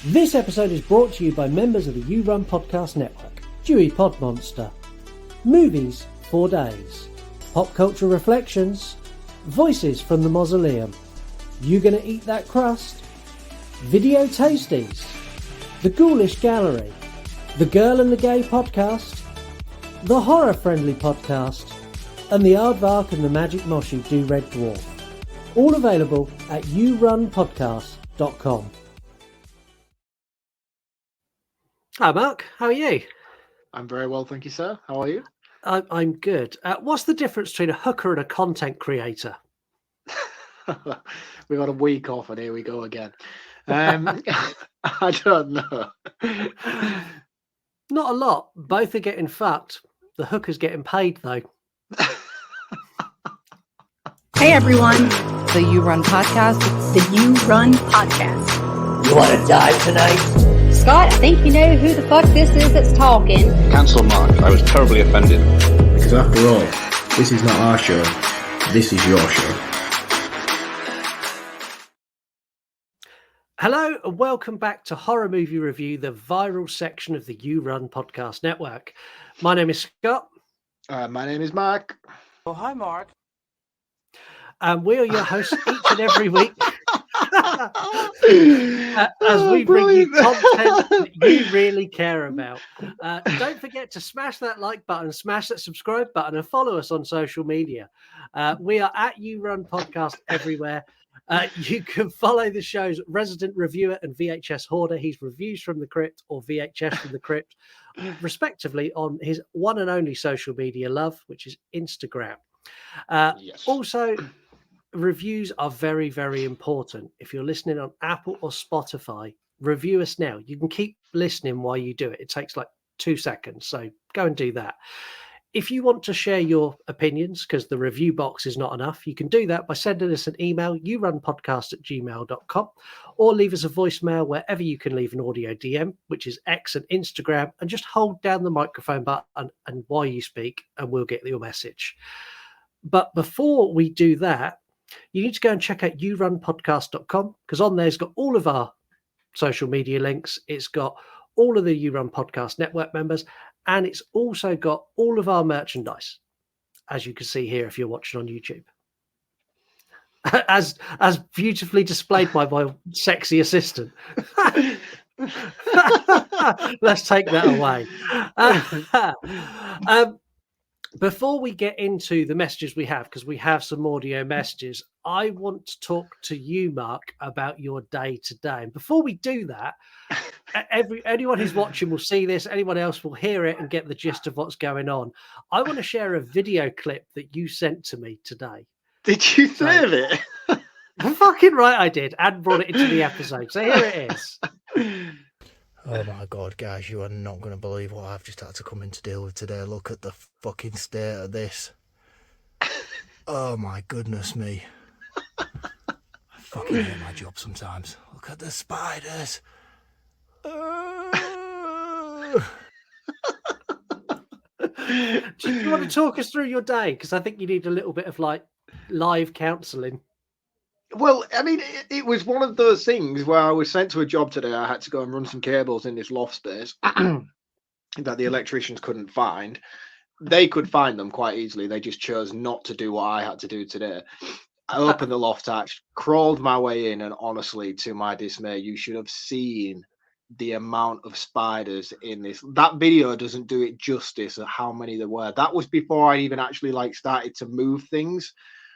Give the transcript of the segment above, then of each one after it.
This episode is brought to you by members of the You Run Podcast Network. Dewey Pod Monster, Movies for Days, Pop Culture Reflections, Voices from the Mausoleum, You Gonna Eat That Crust, Video Tasties, The Ghoulish Gallery, The Girl and the Gay Podcast, The Horror Friendly Podcast, and The Aardvark and the Magic Moshi Do Red Dwarf. All available at yourunpodcast.com. Hi Mark, how are you? I'm very well, thank you, sir. How are you? I'm good. What's the difference between a hooker and a content creator? We got a week off and here we go again. I don't know. Not a lot. Both are getting fucked. The hooker's getting paid though. Hey everyone, The You Run Podcast. the You Run Podcast. You want to die tonight? Scott, I think you know who the fuck this is that's talking. Cancel Mark. I was terribly offended. Because after all, this is not our show, this is your show. Hello and welcome back to Horror Movie Review, the viral section of the You Run Podcast Network. My name is Scott. My name is Mark. Oh, hi, Mark. And we are your hosts each and every week as we bring you content that you really care about. Don't forget to smash that like button, smash that subscribe button, and follow us on social media. We are at You Run Podcast everywhere. You can follow the show's resident reviewer and VHS hoarder. He's Reviews from the Crypt or VHS from the Crypt, respectively, on his one and only social media love, which is Instagram. Yes. Also, reviews are very, very important. If you're listening on Apple or Spotify, review us now. You can keep listening while you do it. It takes like 2 seconds, so go and do that. If you want to share your opinions, because the review box is not enough, you can do that by sending us an email, yourunpodcast@gmail.com, or leave us a voicemail wherever you can leave an audio DM, which is X and Instagram, and just hold down the microphone button and while you speak, and we'll get your message. But before we do that, you need to go and check out yourunpodcast.com, because on there it's got all of our social media links. It's got all of the You Run Podcast Network members, and it's also got all of our merchandise, as you can see here if you're watching on YouTube. As beautifully displayed by my sexy assistant. Let's take that away. Before we get into the messages we have, because we have some audio messages, I want to talk to you, Mark, about your day today. And before we do that, anyone who's watching will see this, anyone else will hear it and get the gist of what's going on. I want to share a video clip that you sent to me today. Did you save it? Fucking right I did, and brought it into the episode. So here it is. Oh my god, guys, you are not going to believe what I've just had to come in to deal with today. Look at the fucking state of this. Oh my goodness me. I fucking hate my job sometimes. Look at the spiders. Do you want to talk us through your day? Because I think you need a little bit of like live counselling. Well, I mean, it was one of those things where I was sent to a job today. I had to go and run some cables in this loft space that the electricians couldn't find. They could find them quite easily. They just chose not to do what I had to do today. I opened the loft hatch, crawled my way in, and honestly, to my dismay, you should have seen the amount of spiders in this. That video doesn't do it justice of how many there were. That was before I even actually started to move things.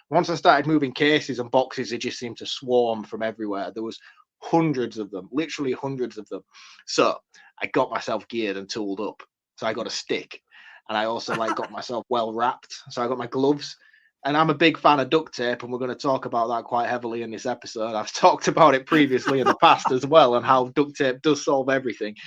Once I started moving cases and boxes, they just seemed to swarm from everywhere. There was hundreds of them, literally hundreds of them. So I got myself geared and tooled up. So I got a stick, and I also got myself well wrapped. So I got my gloves, and I'm a big fan of duct tape, and we're going to talk about that quite heavily in this episode. I've talked about it previously in the past as well, and how duct tape does solve everything.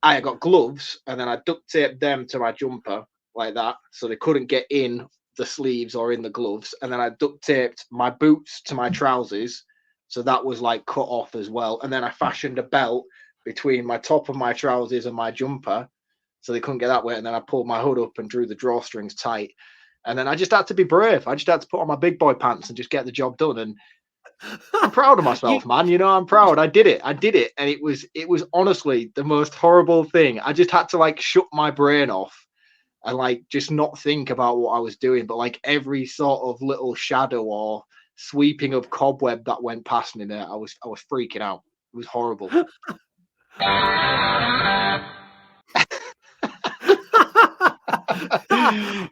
I got gloves, and then I duct taped them to my jumper like that, so they couldn't get in the sleeves or in the gloves, and then I duct taped my boots to my trousers, so that was cut off as well, and then I fashioned a belt between my top of my trousers and my jumper so they couldn't get that way, and then I pulled my hood up and drew the drawstrings tight, and then I just had to be brave. I just had to put on my big boy pants and just get the job done. And I'm proud of myself, man. You know, I'm proud. I did it, and it was honestly the most horrible thing. I just had to like shut my brain off and like just not think about what I was doing. But like every sort of little shadow or sweeping of cobweb that went past me there, I was freaking out. It was horrible.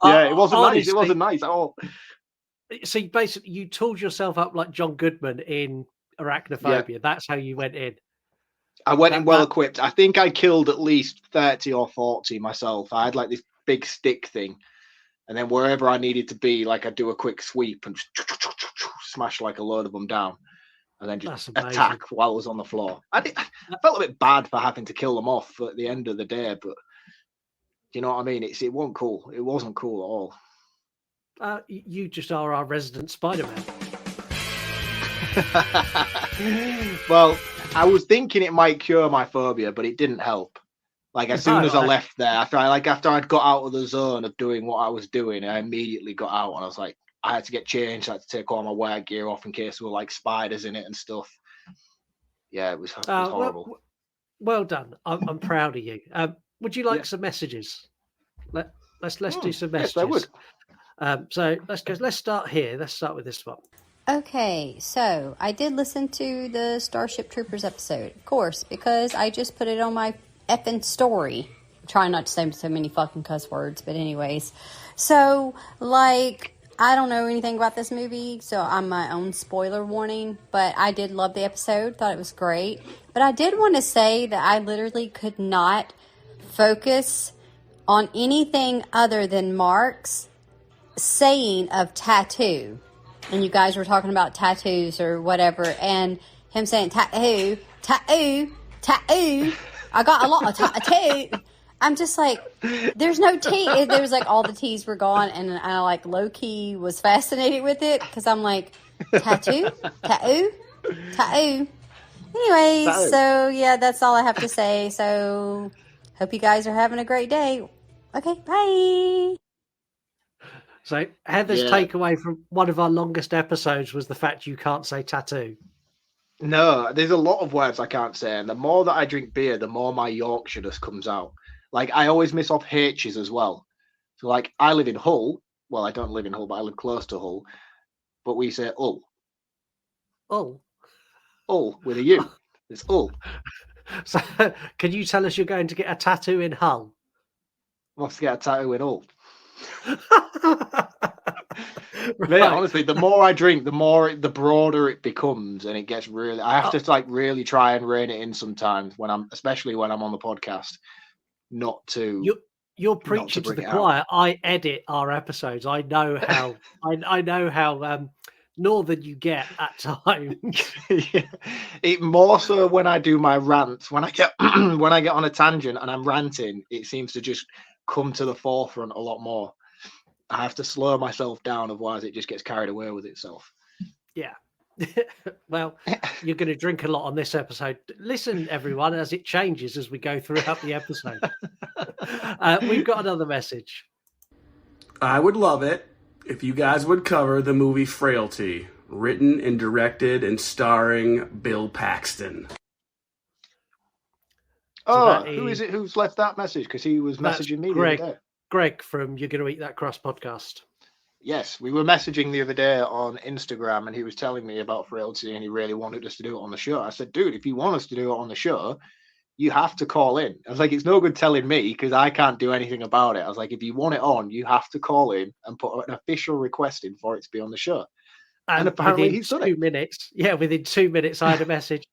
Yeah, it wasn't nice. It wasn't nice at all. So basically, you tooled yourself up like John Goodman in Arachnophobia. Yeah. That's how you went in. I went in well equipped. I think I killed at least 30 or 40 myself. I had like this big stick thing. And then wherever I needed to be, like I'd do a quick sweep and just smash like a load of them down. And then just attack while I was on the floor. I felt a bit bad for having to kill them off at the end of the day, but you know what I mean? It wasn't cool. It wasn't cool at all. You just are our resident Spider-Man. Well, I was thinking it might cure my phobia, but it didn't help. Like as soon as I left there, after I'd got out of the zone of doing what I was doing, I immediately got out and I was like, I had to get changed. I had to take all my wear gear off in case there were like spiders in it and stuff. Yeah, it was horrible. Well done. I'm proud of you. Would you like some messages? Let's do some messages. Yes, I would. So let's start here. Let's start with this one. Okay, so I did listen to the Starship Troopers episode, of course, because I just put it on my effing story. I'm trying not to say so many fucking cuss words, but anyways. So, like, I don't know anything about this movie, so I'm my own spoiler warning, but I did love the episode, thought it was great. But I did want to say that I literally could not focus on anything other than Mark's saying of tattoo. And you guys were talking about tattoos or whatever, and him saying tattoo. I got a lot of tattoo. I'm just like, there's no T. There was like all the T's were gone, and I like low key was fascinated with it because I'm like, tattoo. Anyways, so yeah, that's all I have to say. So hope you guys are having a great day. Okay, bye. So Heather's takeaway from one of our longest episodes was the fact you can't say tattoo. No, there's a lot of words I can't say, and the more that I drink beer, the more my Yorkshireness comes out. Like I always miss off H's as well. So like I live in Hull. Well, I don't live in Hull, but I live close to Hull. But we say Hull. Hull with a U. It's Hull. So can you tell us you're going to get a tattoo in Hull? Wants to get a tattoo in Hull. Right. Yeah, honestly, the more I drink, the broader it becomes, and it gets really. I have to like really try and rein it in sometimes especially when I'm on the podcast, not to. You're preaching to the choir. I edit our episodes. I know how. I know how northern you get at times. Yeah. It more so when I do my rants. When I get on a tangent and I'm ranting, it seems to just come to the forefront a lot more. I have to slow myself down, otherwise it just gets carried away with itself. Yeah. Well, you're going to drink a lot on this episode. Listen, everyone, as it changes as we go throughout the episode. We've got another message. I would love it if you guys would cover the movie Frailty, written and directed and starring Bill Paxton. Oh, who is it who's left that message? Because he was messaging me the other day. Greg from You're Gonna Eat That Crust podcast. Yes, we were messaging the other day on Instagram, and he was telling me about Frailty, and he really wanted us to do it on the show. I said, dude, if you want us to do it on the show, you have to call in. I was like, it's no good telling me because I can't do anything about it. I was like, if you want it on, you have to call in and put an official request in for it to be on the show. And apparently he's done it. Within 2 minutes, I had a message.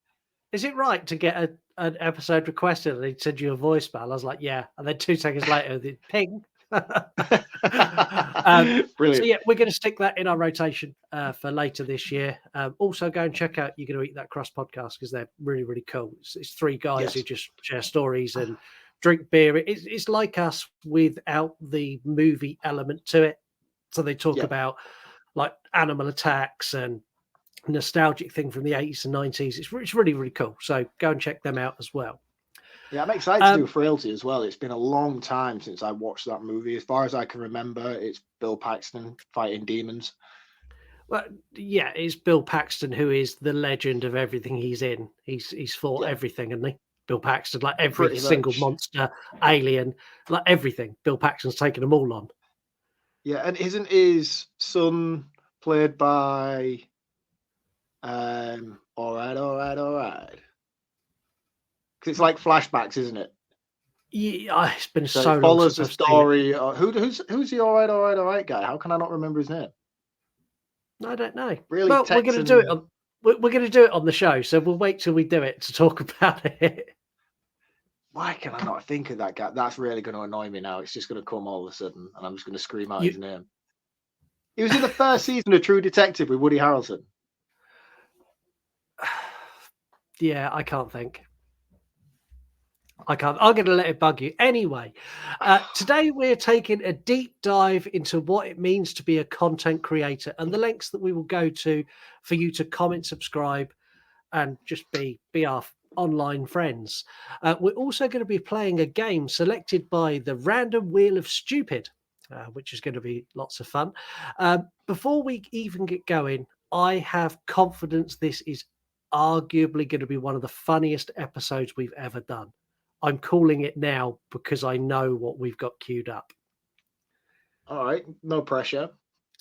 Is it right to get an episode requested and they'd send you a voicemail? I was like, yeah. And then 2 seconds later, the ping. Brilliant. So yeah, we're going to stick that in our rotation for later this year. Also, go and check out You're Going to Eat That Crust podcast because they're really, really cool. It's 3 guys who just share stories and drink beer. It's like us without the movie element to it. So they talk about like animal attacks and nostalgic thing from the 80s and 90s. It's really, really cool. So go and check them out as well. Yeah, I'm excited to do Frailty as well. It's been a long time since I watched that movie. As far as I can remember, it's Bill Paxton fighting demons. Well, yeah, it's Bill Paxton, who is the legend of everything he's in. He's fought everything, hasn't he? Bill Paxton, like every Pretty single much. monster, alien, like everything. Bill Paxton's taken them all on. Yeah, and isn't his son played by all right. Because it's like flashbacks, isn't it? Yeah, it's been So so it long follows since the I've seen it. story. Who's the all right guy? How can I not remember his name? I don't know. Really Well, we're going to do it Texan- on we're going to do it on the show, so we'll wait till we do it to talk about it. Why can I not think of that guy? That's really going to annoy me now. It's just going to come all of a sudden, and I'm just going to scream out his name. He was in the first season of True Detective with Woody Harrelson. Yeah, I can't think. I can't. I'm going to let it bug you. Anyway, today we're taking a deep dive into what it means to be a content creator and the lengths that we will go to for you to comment, subscribe, and just be our online friends. We're also going to be playing a game selected by the Random Wheel of Stupid, which is going to be lots of fun. Before we even get going, I have confidence this is arguably going to be one of the funniest episodes we've ever done. I'm calling it now because I know what we've got queued up. All right, no pressure.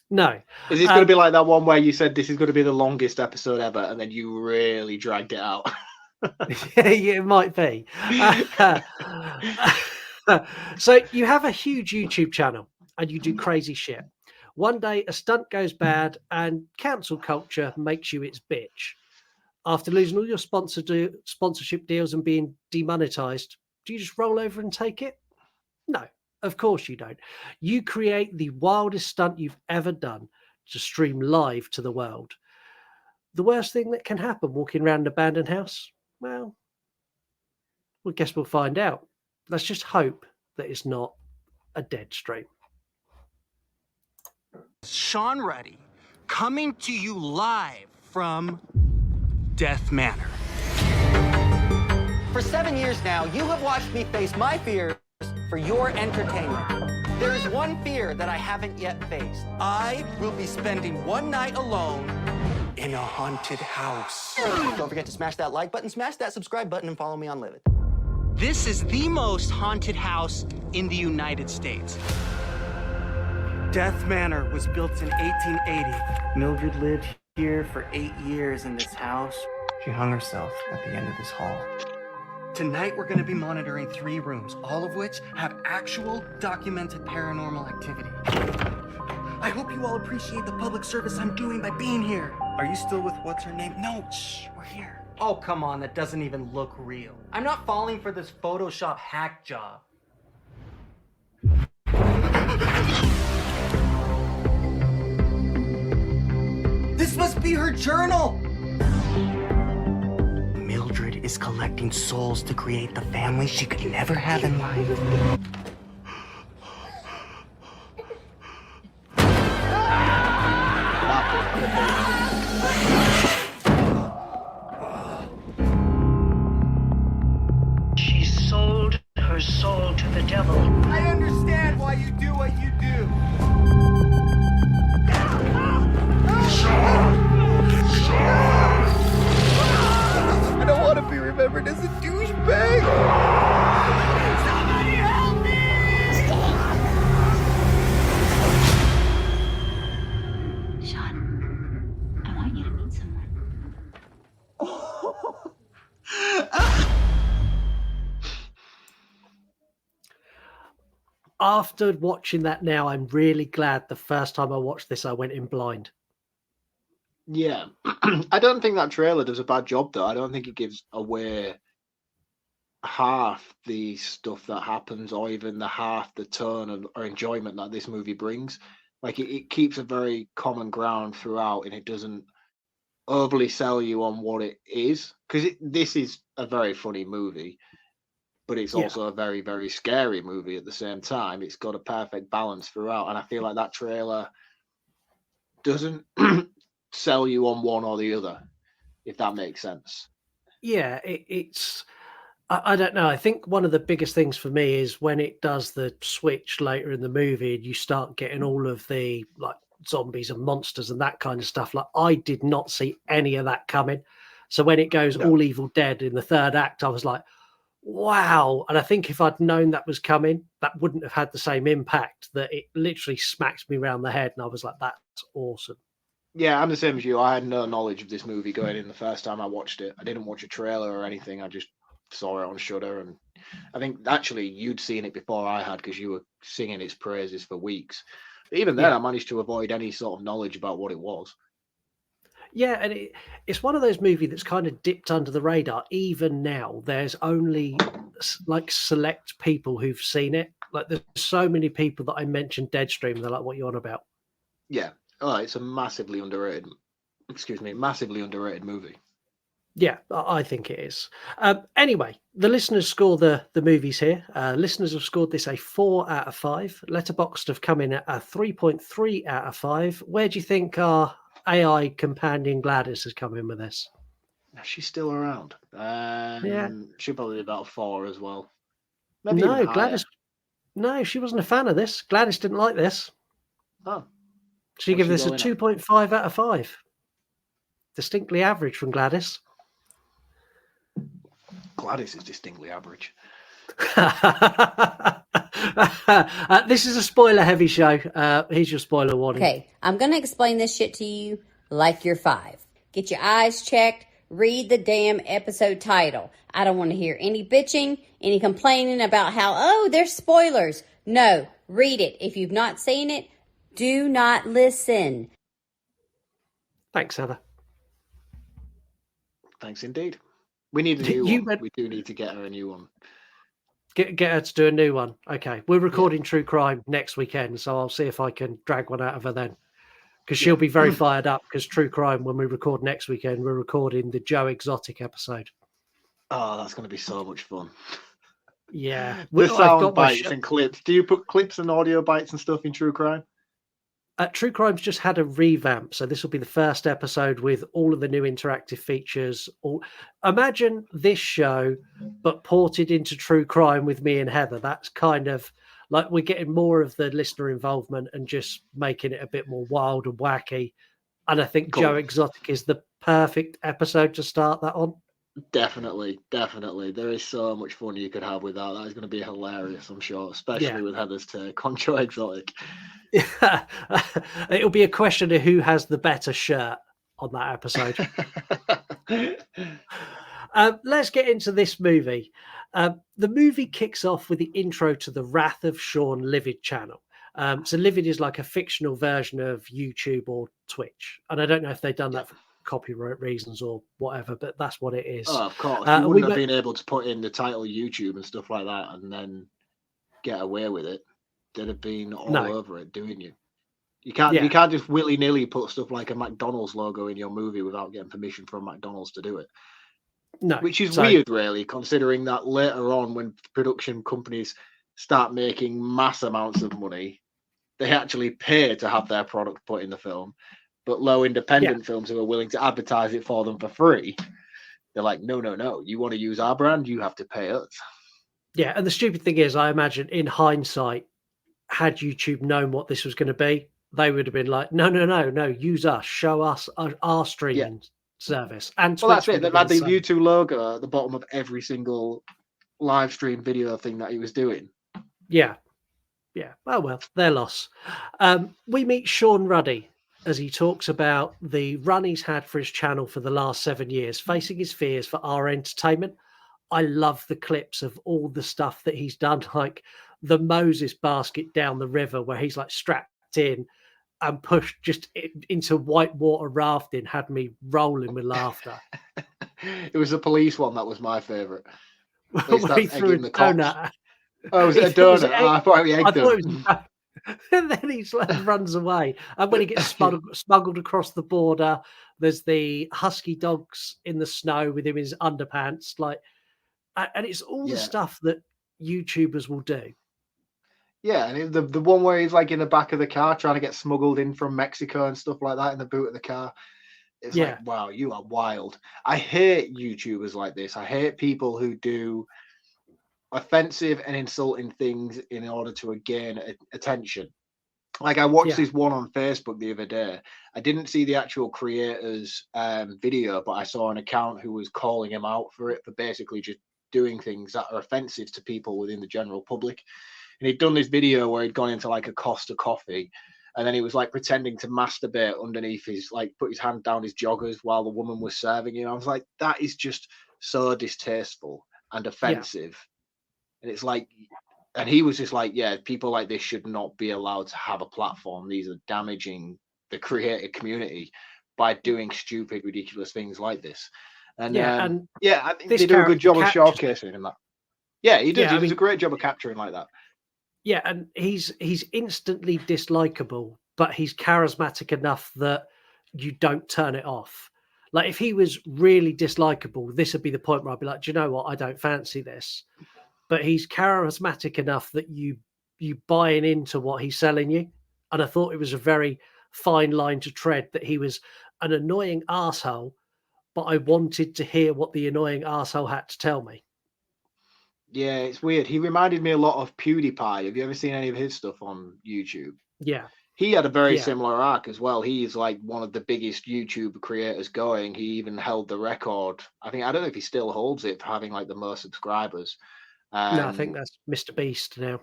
No. Is this going to be like that one where you said this is going to be the longest episode ever, and then you really dragged it out? Yeah, it might be. So you have a huge YouTube channel and you do crazy shit. One day a stunt goes bad and cancel culture makes you its bitch. After losing all your sponsorship deals and being demonetized, do you just roll over and take it? No, of course you don't. You create the wildest stunt you've ever done to stream live to the world. The worst thing that can happen walking around an abandoned house? Well, I guess we'll find out. Let's just hope that it's not a Deadstream. Sean Ruddy, coming to you live from Death Manor. For 7 years now, you have watched me face my fears for your entertainment. There is one fear that I haven't yet faced. I will be spending one night alone in a haunted house. Don't forget to smash that like button, smash that subscribe button, and follow me on Livid. This is the most haunted house in the United States. Death Manor was built in 1880. Mildred lived here for 8 years in this house. She hung herself at the end of this hall. Tonight we're going to be monitoring 3 rooms, all of which have actual documented paranormal activity. I hope you all appreciate the public service I'm doing by being here. Are you still with what's her name? No, shh, we're here. Oh, come on, that doesn't even look real. I'm not falling for this Photoshop hack job. This must be her journal! Mildred is collecting souls to create the family she could never have in life. She sold her soul to the devil. I understand why you do what you do. I don't want to be remembered as a douchebag. Somebody help me! Sean, I want you to meet someone. After watching that now, I'm really glad the first time I watched this, I went in blind. Yeah, I don't think that trailer does a bad job, though. I don't think it gives away half the stuff that happens, or even the half the tone or enjoyment that this movie brings. Like it keeps a very common ground throughout, and it doesn't overly sell you on what it is, because this is a very funny movie, but it's also a very, very scary movie at the same time. It's got a perfect balance throughout, and I feel like that trailer doesn't sell you on one or the other, if that makes sense. Yeah, it's I don't know. I think one of the biggest things for me is when it does the switch later in the movie and you start getting all of the like zombies and monsters and that kind of stuff. Like, I did not see any of that coming. So when it goes all Evil Dead in the third act, I was like, wow. And I think if I'd known that was coming, that wouldn't have had the same impact. That it literally smacked me around the head, and I was like, that's awesome. Yeah, I'm the same as you. I had no knowledge of this movie going in the first time I watched it. I didn't watch a trailer or anything. I just saw it on Shudder, and I think actually you'd seen it before I had because you were singing its praises for weeks. But even then, I managed to avoid any sort of knowledge about what it was. Yeah, and it's one of those movies that's kind of dipped under the radar. Even now, there's only like select people who've seen it. Like, there's so many people that I mentioned Deadstream. They're like, "What you on about?" Yeah, it's a massively underrated. Massively underrated movie. Yeah, I think it is. Anyway, the listeners score the movies here. Listeners have scored this a 4 out of 5. Letterboxd have come in at a 3.3 out of 5. Where do you think our AI companion Gladys has come in with this? She's still around. Yeah. She'll probably be about 4 as well. Maybe No, even higher. Gladys. No, she wasn't a fan of this. Gladys didn't like this. Oh. She gave this a 2.5 out of 5. Distinctly average from Gladys. Gladys is distinctly average. This is a spoiler-heavy show. Here's your spoiler warning. Okay, I'm going to explain this shit to you like you're 5. Get your eyes checked. Read the damn episode title. I don't want to hear any bitching, any complaining about how, oh, there's spoilers. No, read it. If you've not seen it, do not listen. Thanks, Heather. Thanks indeed. We need a new one. We do need to get her a new one. Get her to do a new one. Okay. We're recording True Crime next weekend, so I'll see if I can drag one out of her then. Because she'll be very fired up, because True Crime, when we record next weekend, we're recording the Joe Exotic episode. Oh, that's going to be so much fun. Yeah. The sound bites and clips. Do you put clips and audio bites and stuff in True Crime? True Crime's just had a revamp, so this will be the first episode with all of the new interactive features. Imagine this show, but ported into True Crime with me and Heather. That's kind of like we're getting more of the listener involvement and just making it a bit more wild and wacky. And I think Joe Exotic is the perfect episode to start that on. Definitely. There is so much fun you could have with that. That is going to be hilarious, I'm sure, especially with Heather's take on Joe Exotic. It'll be a question of who has the better shirt on that episode. Let's get into this movie. The movie kicks off with the intro to the Wrath of Sean Livid channel. So Livid is like a fictional version of YouTube or Twitch. And I don't know if they've done that for copyright reasons or whatever, but that's what it is. Oh, of course. You wouldn't have been able to put in the title YouTube and stuff like that and then get away with it. They'd have been all over it doing you. You can't just willy-nilly put stuff like a McDonald's logo in your movie without getting permission from McDonald's to do it. No. Which is weird, really, considering that later on when production companies start making mass amounts of money, they actually pay to have their product put in the film. But low independent films who are willing to advertise it for them for free, they're like, no. You want to use our brand, you have to pay us. Yeah, and the stupid thing is, I imagine in hindsight, had YouTube known what this was going to be, they would have been like, no, use us, show us our streaming service. And well, that's it. They've had the YouTube logo at the bottom of every single live stream video thing that he was doing. Yeah. Oh, well, their loss. We meet Sean Ruddy as he talks about the run he's had for his channel for the last 7 years, facing his fears for our entertainment. I love the clips of all the stuff that he's done, like the Moses basket down the river where he's like strapped in and pushed just into whitewater rafting, had me rolling with laughter. It was the police one that was my favourite. He threw a donut. Oh, was it a donut? I thought he egged him. And then he runs away. And when he gets smuggled across the border, there's the husky dogs in the snow with him in his underpants. And it's all the stuff that YouTubers will do. Yeah, and the one where he's like in the back of the car trying to get smuggled in from Mexico and stuff like that in the boot of the car. It's like, wow, you are wild. I hate YouTubers like this. I hate people who do offensive and insulting things in order to gain attention. Like I watched Yeah. this one on Facebook the other day. I didn't see the actual creator's video, but I saw an account who was calling him out for it, for basically just doing things that are offensive to people within the general public. And he'd done this video where he'd gone into like a Costa coffee, and then he was like pretending to masturbate underneath his, like, put his hand down his joggers while the woman was serving him. I was like, that is just so distasteful and offensive. And it's like, and he was just like, yeah, people like this should not be allowed to have a platform. These are damaging the creative community by doing stupid, ridiculous things like this. And yeah, I think they do a good job of showcasing him that. Yeah, he does. He does a great job of capturing like that. Yeah, and he's instantly dislikable, but he's charismatic enough that you don't turn it off. Like if he was really dislikable, this would be the point where I'd be like, do you know what? I don't fancy this. But he's charismatic enough that you buying into what he's selling you. And I thought it was a very fine line to tread, that he was an annoying arsehole, but I wanted to hear what the annoying arsehole had to tell me. Yeah, it's weird. He reminded me a lot of PewDiePie. Have you ever seen any of his stuff on YouTube? Yeah. He had a very similar arc as well. He's like one of the biggest YouTube creators going. He even held the record. I don't know if he still holds it for having like the most subscribers. No, I think that's Mr. Beast now.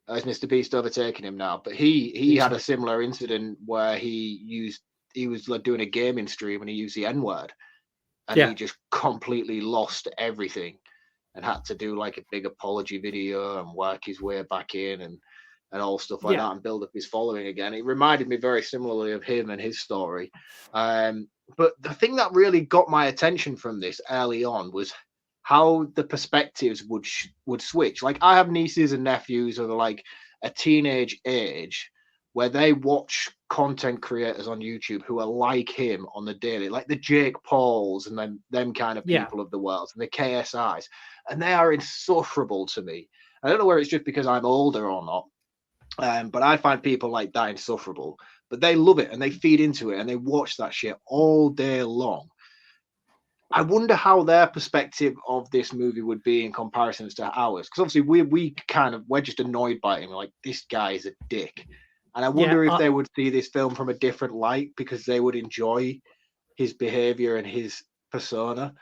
Is Mr. Beast overtaking him now? But he had a similar incident where he was like doing a gaming stream and he used the N-word, and he just completely lost everything and had to do like a big apology video and work his way back in and all stuff like that and build up his following again. It reminded me very similarly of him and his story. But the thing that really got my attention from this early on was how the perspectives would switch. Like I have nieces and nephews of like a teenage age where they watch content creators on YouTube who are like him on the daily, like the Jake Pauls and them kind of people of the world and the KSIs, and they are insufferable to me. I don't know whether it's just because I'm older or not, but I find people like that insufferable. But they love it and they feed into it and they watch that shit all day long. I wonder how their perspective of this movie would be in comparison to ours, because obviously we're just annoyed by him. We're like, this guy is a dick. And I wonder if they would see this film from a different light because they would enjoy his behavior and his persona.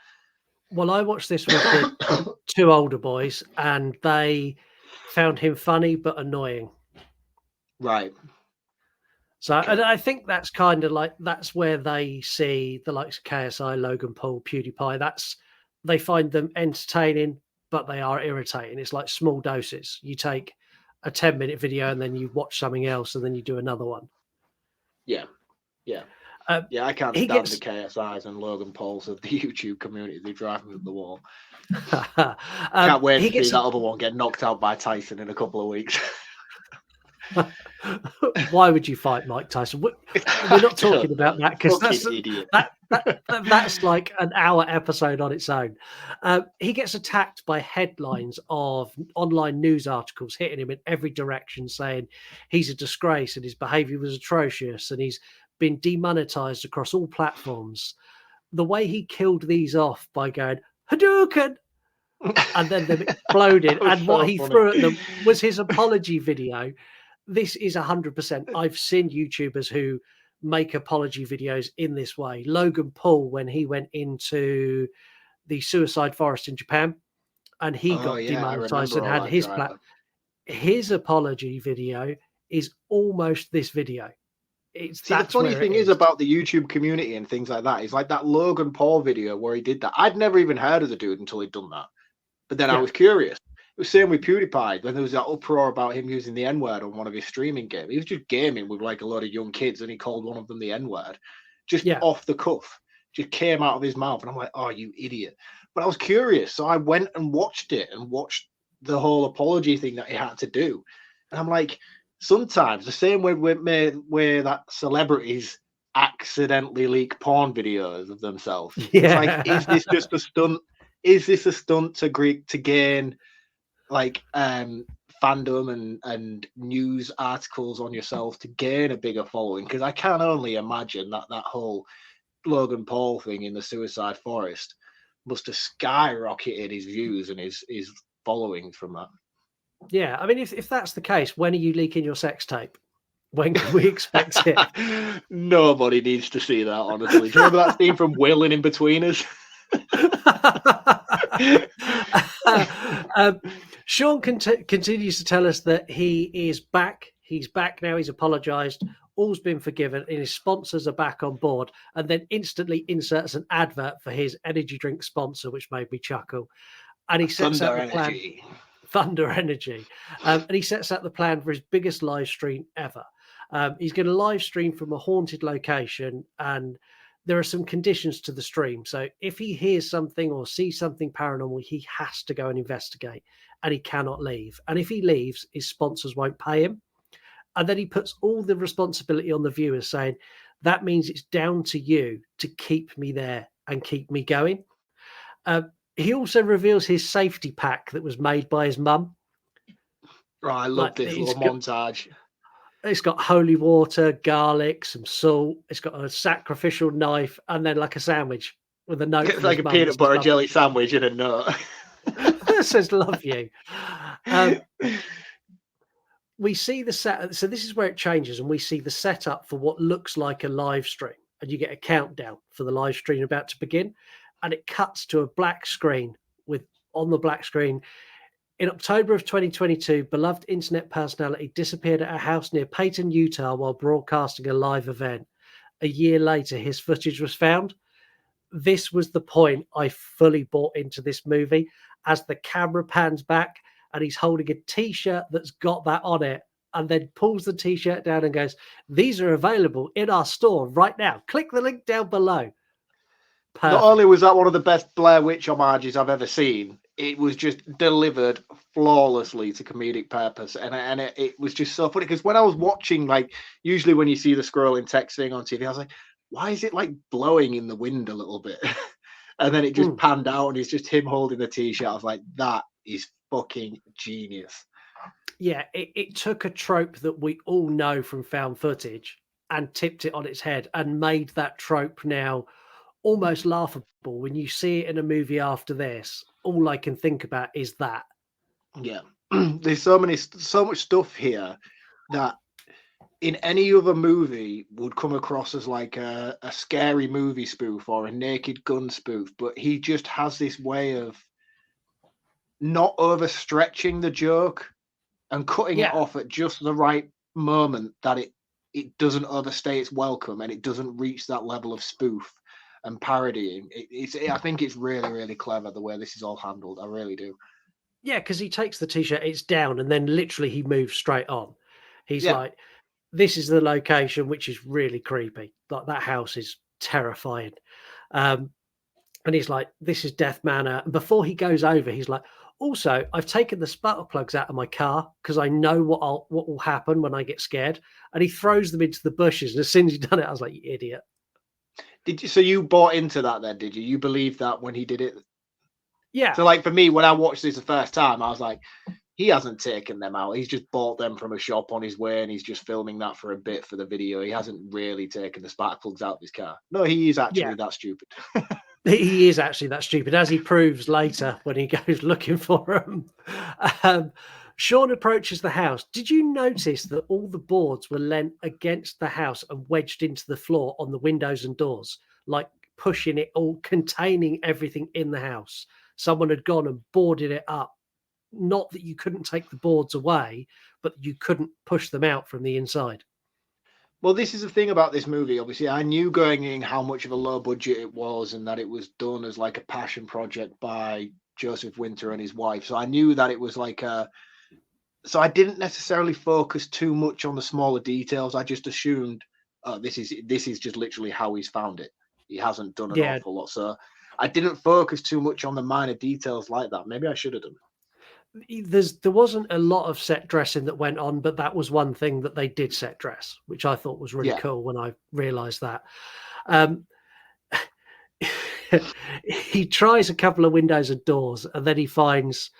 Well, I watched this with the two older boys and they found him funny but annoying. Right. So, and I think that's kind of like, that's where they see the likes of KSI, Logan Paul, PewDiePie. They find them entertaining, but they are irritating. It's like small doses. You take a 10-minute video and then you watch something else and then you do another one. Yeah. I can't stand the KSIs and Logan Pauls of the YouTube community. They drive me up the wall. Can't wait to see that other one get knocked out by Tyson in a couple of weeks. Why would you fight Mike Tyson? We're not talking about that because that's like an hour episode on its own. He gets attacked by headlines of online news articles hitting him in every direction, saying he's a disgrace and his behavior was atrocious and he's been demonetized across all platforms. The way he killed these off by going Hadouken and then them exploded, and what he threw at them was his apology video. This is 100%. I've seen YouTubers who make apology videos in this way. Logan Paul, when he went into the suicide forest in Japan and he got demonetized and had his apology video is almost this video. The funny thing is about the YouTube community and things like that is like that Logan Paul video where he did that. I'd never even heard of the dude until he'd done that. But then I was curious. It was same with PewDiePie when there was that uproar about him using the N-word on one of his streaming games. He was just gaming with like a lot of young kids and he called one of them the N-word. Just off the cuff. Just came out of his mouth. And I'm like, oh, you idiot. But I was curious. So I went and watched it and watched the whole apology thing that he had to do. And I'm like, sometimes the same way where that celebrities accidentally leak porn videos of themselves. It's like, is this just a stunt? Is this a stunt to gain like fandom and news articles on yourself to gain a bigger following? Because I can only imagine that whole Logan Paul thing in the suicide forest must have skyrocketed his views and his following from that. Yeah, I mean, if that's the case, when are you leaking your sex tape? When can we expect it? Nobody needs to see that, honestly. Do you remember that scene from Will and In Betweeners? Sean continues to tell us that he is back. He's back now. He's apologized. All's been forgiven, and his sponsors are back on board. And then instantly inserts an advert for his energy drink sponsor, which made me chuckle. And he sets out the plan. Thunder Energy. And he sets out the plan for his biggest live stream ever. He's going to live stream from a haunted location, and there are some conditions to the stream. So if he hears something or sees something paranormal, he has to go and investigate, and he cannot leave. And if he leaves, his sponsors won't pay him. And then he puts all the responsibility on the viewers, saying, that means it's down to you to keep me there and keep me going. He also reveals his safety pack that was made by his mum. Right, I love this little montage. It's got holy water, garlic, some salt. It's got a sacrificial knife, and then like a sandwich with a note. It's like a peanut butter jelly sandwich and a nut. It says "love you." We see the set. So this is where it changes, and we see the setup for what looks like a live stream, and you get a countdown for the live stream about to begin, and it cuts to a black screen with on the black screen. In October of 2022, beloved internet personality disappeared at a house near Payton, Utah, while broadcasting a live event. A year later, his footage was found. This was the point I fully bought into this movie, as the camera pans back and he's holding a T-shirt that's got that on it, and then pulls the T-shirt down and goes, "These are available in our store right now. Click the link down below." Perfect. Not only was that one of the best Blair Witch homages I've ever seen, it was just delivered flawlessly to comedic purpose. And it was just so funny, because when I was watching, like, usually when you see the scrolling text thing on TV, I was like, why is it like blowing in the wind a little bit? And then it just panned out and it's just him holding the T-shirt. I was like, that is fucking genius. Yeah, it took a trope that we all know from found footage and tipped it on its head and made that trope now almost laughable. When you see it in a movie after this, all I can think about is that. Yeah. There's so much stuff here that in any other movie would come across as like a scary movie spoof or a Naked Gun spoof, but he just has this way of not overstretching the joke and cutting it off at just the right moment, that it doesn't overstay its welcome and it doesn't reach that level of spoof and parodying. I think it's really, really clever the way this is all handled. I really do. Yeah, because he takes the T-shirt, it's down, and then literally he moves straight on. He's like, this is the location, which is really creepy. Like, that house is terrifying. And he's like, this is Death Manor. And before he goes over, he's like, also, I've taken the spark plugs out of my car because I know what will happen when I get scared. And he throws them into the bushes. And as soon as he's done it, I was like, you idiot. So you bought into that then, did you? You believed that when he did it? Yeah. So like for me, when I watched this the first time, I was like, he hasn't taken them out. He's just bought them from a shop on his way and he's just filming that for a bit for the video. He hasn't really taken the spark plugs out of his car. No, he is actually that stupid. He is actually that stupid, as he proves later when he goes looking for them. Sean approaches the house. Did you notice that all the boards were leant against the house and wedged into the floor on the windows and doors, like pushing it all, containing everything in the house? Someone had gone and boarded it up. Not that you couldn't take the boards away, but you couldn't push them out from the inside. Well, this is the thing about this movie. Obviously, I knew going in how much of a low budget it was and that it was done as like a passion project by Joseph Winter and his wife. So I knew that it was like so I didn't necessarily focus too much on the smaller details. I just assumed this is just literally how he's found it. He hasn't done an awful lot. So I didn't focus too much on the minor details like that. Maybe I should have done. There wasn't a lot of set dressing that went on, but that was one thing that they did set dress, which I thought was really cool when I realized that. He tries a couple of windows and doors, and then he finds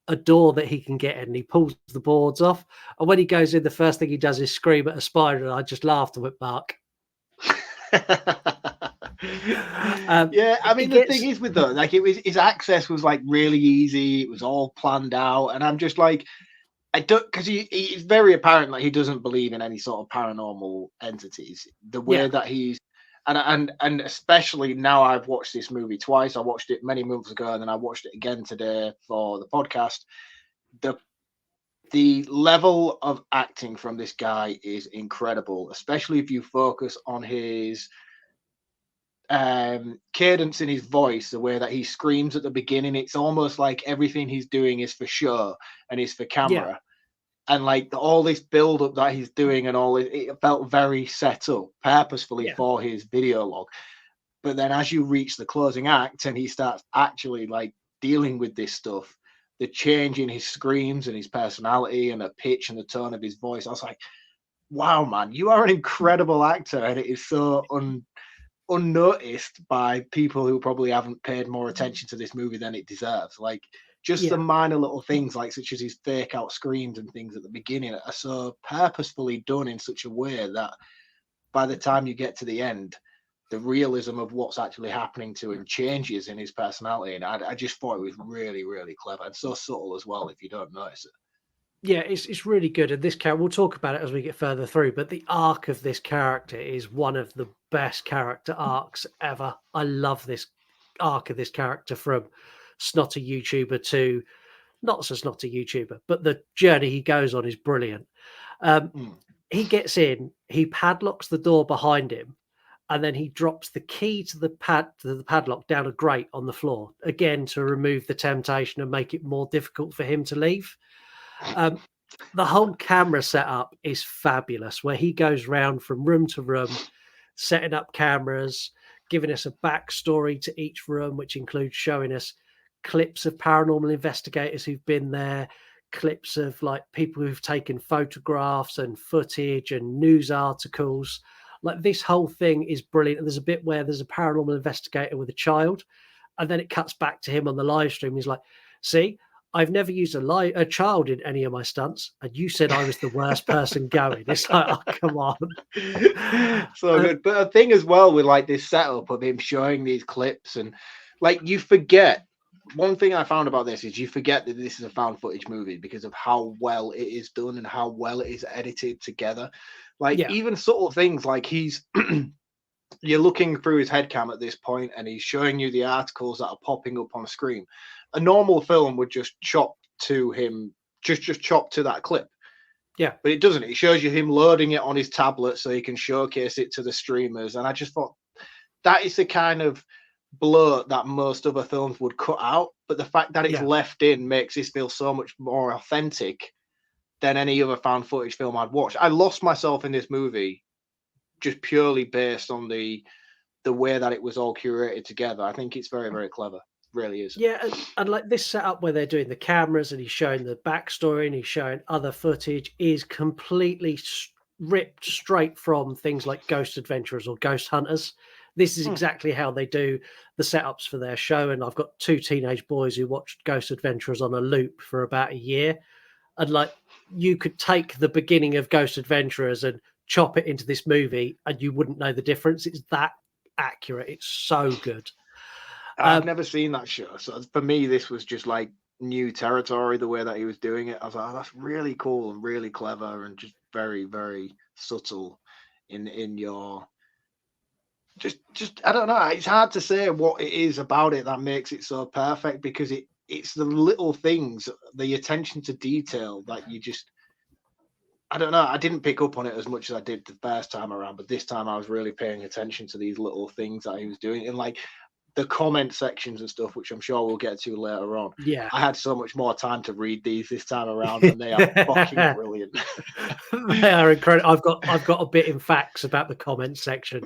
a door that he can get in, and he pulls the boards off. And when he goes in, the first thing he does is scream at a spider, and I just laughed and went, Mark. Yeah, I mean, the thing is with that, like, it was his access was like really easy. It was all planned out, and I'm just like, I don't, because it's very apparent that he doesn't believe in any sort of paranormal entities. The way that he's and especially now I've watched this movie twice. I watched it many months ago, and then I watched it again today for the podcast. The level of acting from this guy is incredible, especially if you focus on his cadence in his voice, the way that he screams at the beginning. It's almost like everything he's doing is for show and is for camera. And like all this build up that he's doing and all it felt very set up purposefully for his video log. But then as you reach the closing act and he starts actually like dealing with this stuff, the change in his screams and his personality and the pitch and the tone of his voice, I was like, wow, man, you are an incredible actor. And it is so unnoticed by people who probably haven't paid more attention to this movie than it deserves. Like just the minor little things, like such as his fake out screams and things at the beginning, are so purposefully done in such a way that by the time you get to the end, the realism of what's actually happening to him changes in his personality. And I just thought it was really, really clever and so subtle as well, if you don't notice it. Yeah, it's really good. And this character, we'll talk about it as we get further through, but the arc of this character is one of the best character arcs ever. I love this arc of this character, from snotty YouTuber to not so snotty YouTuber, but the journey he goes on is brilliant. He gets in, he padlocks the door behind him, and then he drops the key to the padlock down a grate on the floor, again to remove the temptation and make it more difficult for him to leave. The whole camera setup is fabulous, where he goes round from room to room, setting up cameras, giving us a backstory to each room, which includes showing us clips of paranormal investigators who've been there, clips of like people who've taken photographs and footage and news articles. Like this whole thing is brilliant. And there's a bit where there's a paranormal investigator with a child, and then it cuts back to him on the live stream. He's like, see, I've never used a child in any of my stunts, and you said I was the worst person going. It's like, oh, come on. So good. But a thing as well with like this setup of him showing these clips, and like you forget, one thing I found about this is you forget that this is a found footage movie because of how well it is done and how well it is edited together. Like even subtle things like he's you're looking through his head cam at this point and he's showing you the articles that are popping up on screen. A normal film would just chop to him, just chop to that clip. Yeah. But it doesn't. It shows you him loading it on his tablet so he can showcase it to the streamers. And I just thought that is the kind of bloat that most other films would cut out. But the fact that it's left in makes this feel so much more authentic than any other found footage film I'd watched. I lost myself in this movie just purely based on the way that it was all curated together. I think it's very, very clever. Really is. Yeah, and like this setup where they're doing the cameras and he's showing the backstory and he's showing other footage is completely ripped straight from things like Ghost Adventurers or Ghost Hunters. This is exactly how they do the setups for their show. And I've got 2 teenage boys who watched Ghost Adventurers on a loop for about a year. And like you could take the beginning of Ghost Adventurers and chop it into this movie and you wouldn't know the difference. It's that accurate. It's so good. I've never seen that show. So for me, this was just like new territory, the way that he was doing it. I was like, oh, that's really cool and really clever and just very, very subtle in your just I don't know. It's hard to say what it is about it that makes it so perfect, because it's the little things, the attention to detail that you just, I don't know. I didn't pick up on it as much as I did the first time around, but this time I was really paying attention to these little things that he was doing. And like the comment sections and stuff, which I'm sure we'll get to later on. Yeah. I had so much more time to read these this time around, and they are fucking brilliant. They are incredible. I've got a bit in facts about the comment section.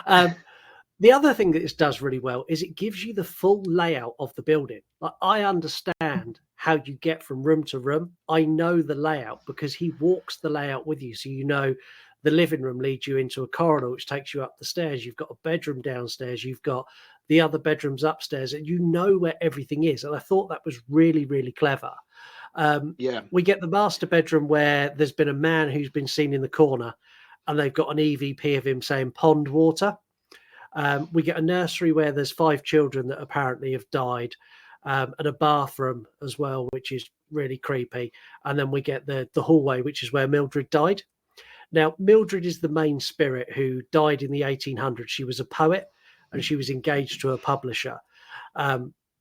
The other thing that this does really well is it gives you the full layout of the building. Like I understand how you get from room to room. I know the layout because he walks the layout with you. So you know the living room leads you into a corridor which takes you up the stairs. You've got a bedroom downstairs. You've got the other bedrooms upstairs, and you know where everything is. And I thought that was really, really clever. We get the master bedroom where there's been a man who's been seen in the corner, and they've got an EVP of him saying pond water. We get a nursery where there's 5 children that apparently have died. and a bathroom as well, which is really creepy. And then we get the hallway, which is where Mildred died. Now, Mildred is the main spirit who died in the 1800s. She was a poet and she was engaged to a publisher.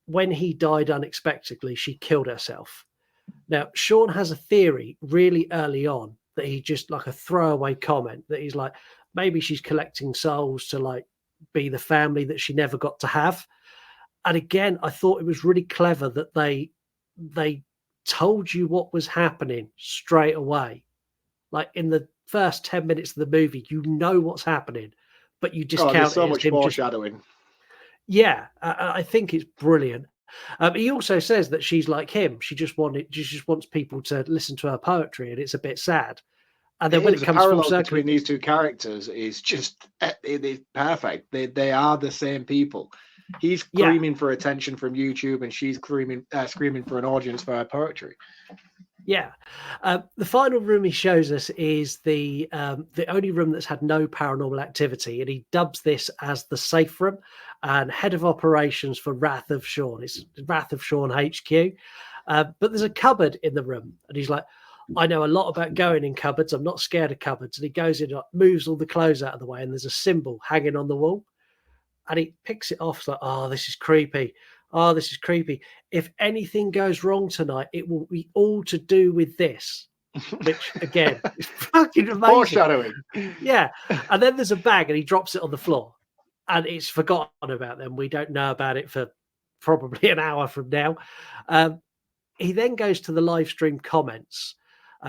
When he died unexpectedly, she killed herself. Now, Sean has a theory really early on that he just like a throwaway comment that he's like, maybe she's collecting souls to like be the family that she never got to have. And again, I thought it was really clever that they told you what was happening straight away. Like in the first 10 minutes of the movie, you know what's happening, but you discount there's so it as much him foreshadowing. Yeah, I think it's brilliant. He also says that she's like him. She just wants people to listen to her poetry, and it's a bit sad. And then when it The comes full parallels circle, between these two characters is just it is perfect. They are the same people. He's screaming for attention from YouTube, and she's screaming for an audience for her poetry. Yeah. The final room he shows us is the only room that's had no paranormal activity, and he dubs this as the safe room and head of operations for Wrath of Sean. It's Wrath of Sean HQ. But there's a cupboard in the room, and he's like, I know a lot about going in cupboards. I'm not scared of cupboards. And he goes in, moves all the clothes out of the way, and there's a symbol hanging on the wall. And he picks it off. It's like, oh, this is creepy. Oh, this is creepy. If anything goes wrong tonight, it will be all to do with this. Which, again, is fucking amazing. Foreshadowing. Yeah. And then there's a bag, and he drops it on the floor. And it's forgotten about them. We don't know about it for probably an hour from now. He then goes to the live stream comments,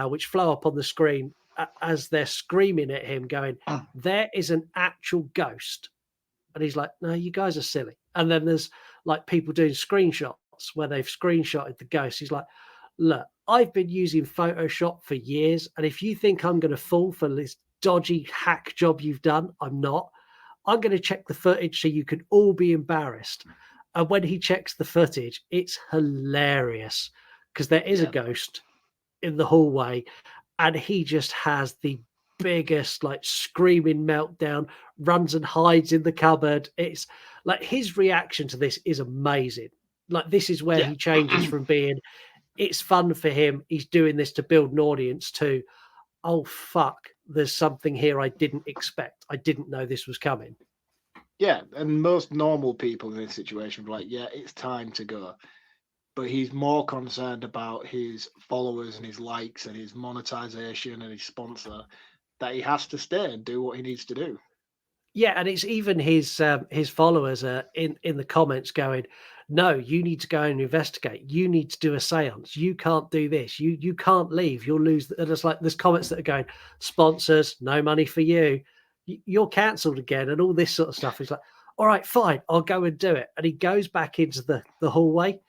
which flow up on the screen as they're screaming at him, going, there is an actual ghost. And he's like, no, you guys are silly. And then there's like people doing screenshots where they've screenshotted the ghost. He's like, look, I've been using Photoshop for years. And if you think I'm going to fall for this dodgy hack job you've done, I'm not. I'm going to check the footage so you can all be embarrassed. And when he checks the footage, it's hilarious because there is a ghost in the hallway and he just has the biggest like screaming meltdown, runs and hides in the cupboard. It's like his reaction to this is amazing. Like this is where he changes from being it's fun for him, he's doing this to build an audience, to oh fuck, there's something here I didn't expect. I didn't know this was coming. Yeah, and most normal people in this situation are like, yeah, it's time to go. But he's more concerned about his followers and his likes and his monetization and his sponsor, that he has to stay and do what he needs to do. Yeah, and it's even his followers are in the comments going, no, you need to go and investigate. You need to do a seance. You can't do this. You can't leave. You'll lose. And it's like there's comments that are going, sponsors, no money for you. You're cancelled again, and all this sort of stuff. He's like, all right, fine, I'll go and do it. And he goes back into the hallway.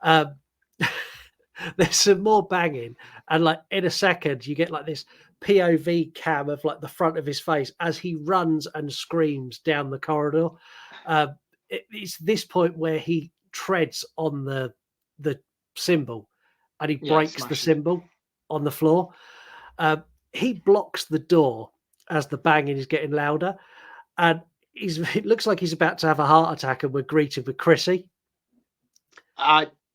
There's some more banging, and like in a second, you get like this POV cam of like the front of his face as he runs and screams down the corridor. It's this point where he treads on the symbol and he breaks the symbol on the floor. He blocks the door as the banging is getting louder, and it looks like he's about to have a heart attack, and we're greeted with Chrissy.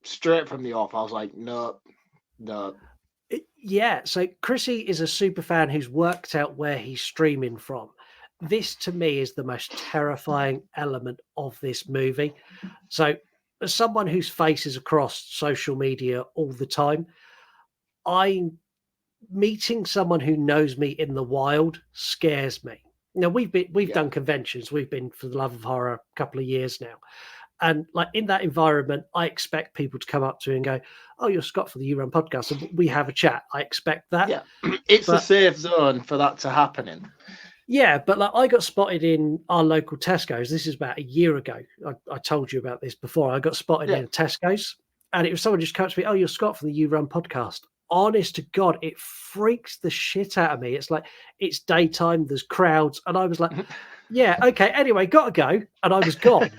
Straight from the off, I was like, no. Yeah, so Chrissy is a super fan who's worked out where he's streaming from. This, to me, is the most terrifying element of this movie. So, as someone whose face is across social media all the time, meeting someone who knows me in the wild scares me. Now, we've done conventions. We've been for the Love of Horror a couple of years now. And like in that environment, I expect people to come up to me and go, oh, you're Scott for the You Run podcast. And we have a chat. I expect that. Yeah, it's a safe zone for that to happen. Yeah, but like I got spotted in our local Tesco's. This is about a year ago. I told you about this before. I got spotted in a Tesco's, and it was someone just came to me, oh, you're Scott for the You Run podcast. Honest to God, it freaks the shit out of me. It's like, it's daytime, there's crowds. And I was like, yeah, okay, anyway, got to go. And I was gone.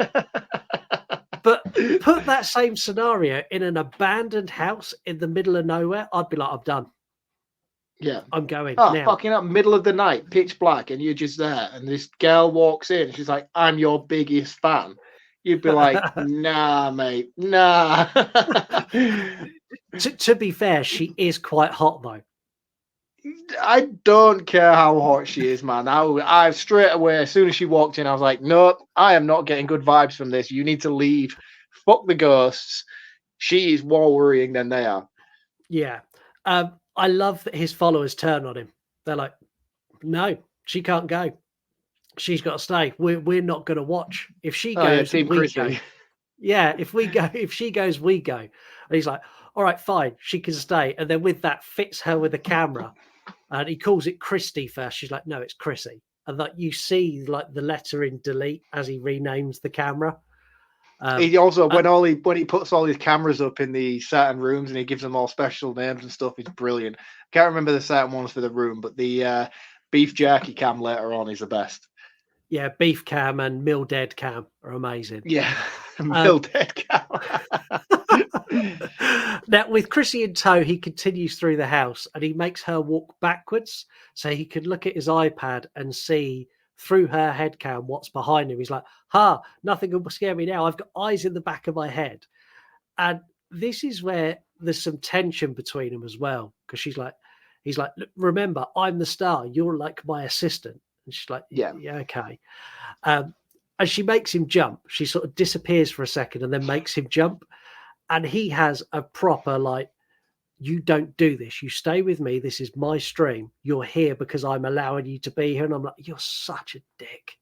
But put that same scenario in an abandoned house in the middle of nowhere, I'd be like, I'm done. Yeah. I'm going now. Fucking up, middle of the night, pitch black, and you're just there. And this girl walks in. She's like, I'm your biggest fan. you'd be like, nah, mate, nah. To be fair, she is quite hot though. I don't care how hot she is, man. I straight away, as soon as she walked in, I was like, nope, I am not getting good vibes from this. You need to leave. Fuck the ghosts. She is more worrying than they are. Yeah. I love that his followers turn on him. They're like, no, she can't go. She's got to stay. We're not going to watch. If she goes, Team we Chrissy. go. Yeah, if we go, if she goes, we go. And he's like, all right, fine, she can stay. And then with that, fits her with the camera. And he calls it Christy first. She's like, no, it's Chrissy. And like you see like the letter in delete as he renames the camera. He also when he puts all his cameras up in the certain rooms and he gives them all special names and stuff, it's brilliant. Can't remember the certain ones for the room, but the beef jerky cam later on is the best. Yeah, beef cam and mill dead cam are amazing. Yeah, mill dead cam. Now with Chrissy in tow, he continues through the house and he makes her walk backwards so he can look at his iPad and see through her head cam what's behind him. He's like, nothing will scare me now. I've got eyes in the back of my head. And this is where there's some tension between them as well. Because he's like, look, remember, I'm the star. You're like my assistant. And she's like, yeah, okay. And she makes him jump. She sort of disappears for a second and then makes him jump. And he has a proper like, you don't do this. You stay with me. This is my stream. You're here because I'm allowing you to be here. And I'm like, you're such a dick.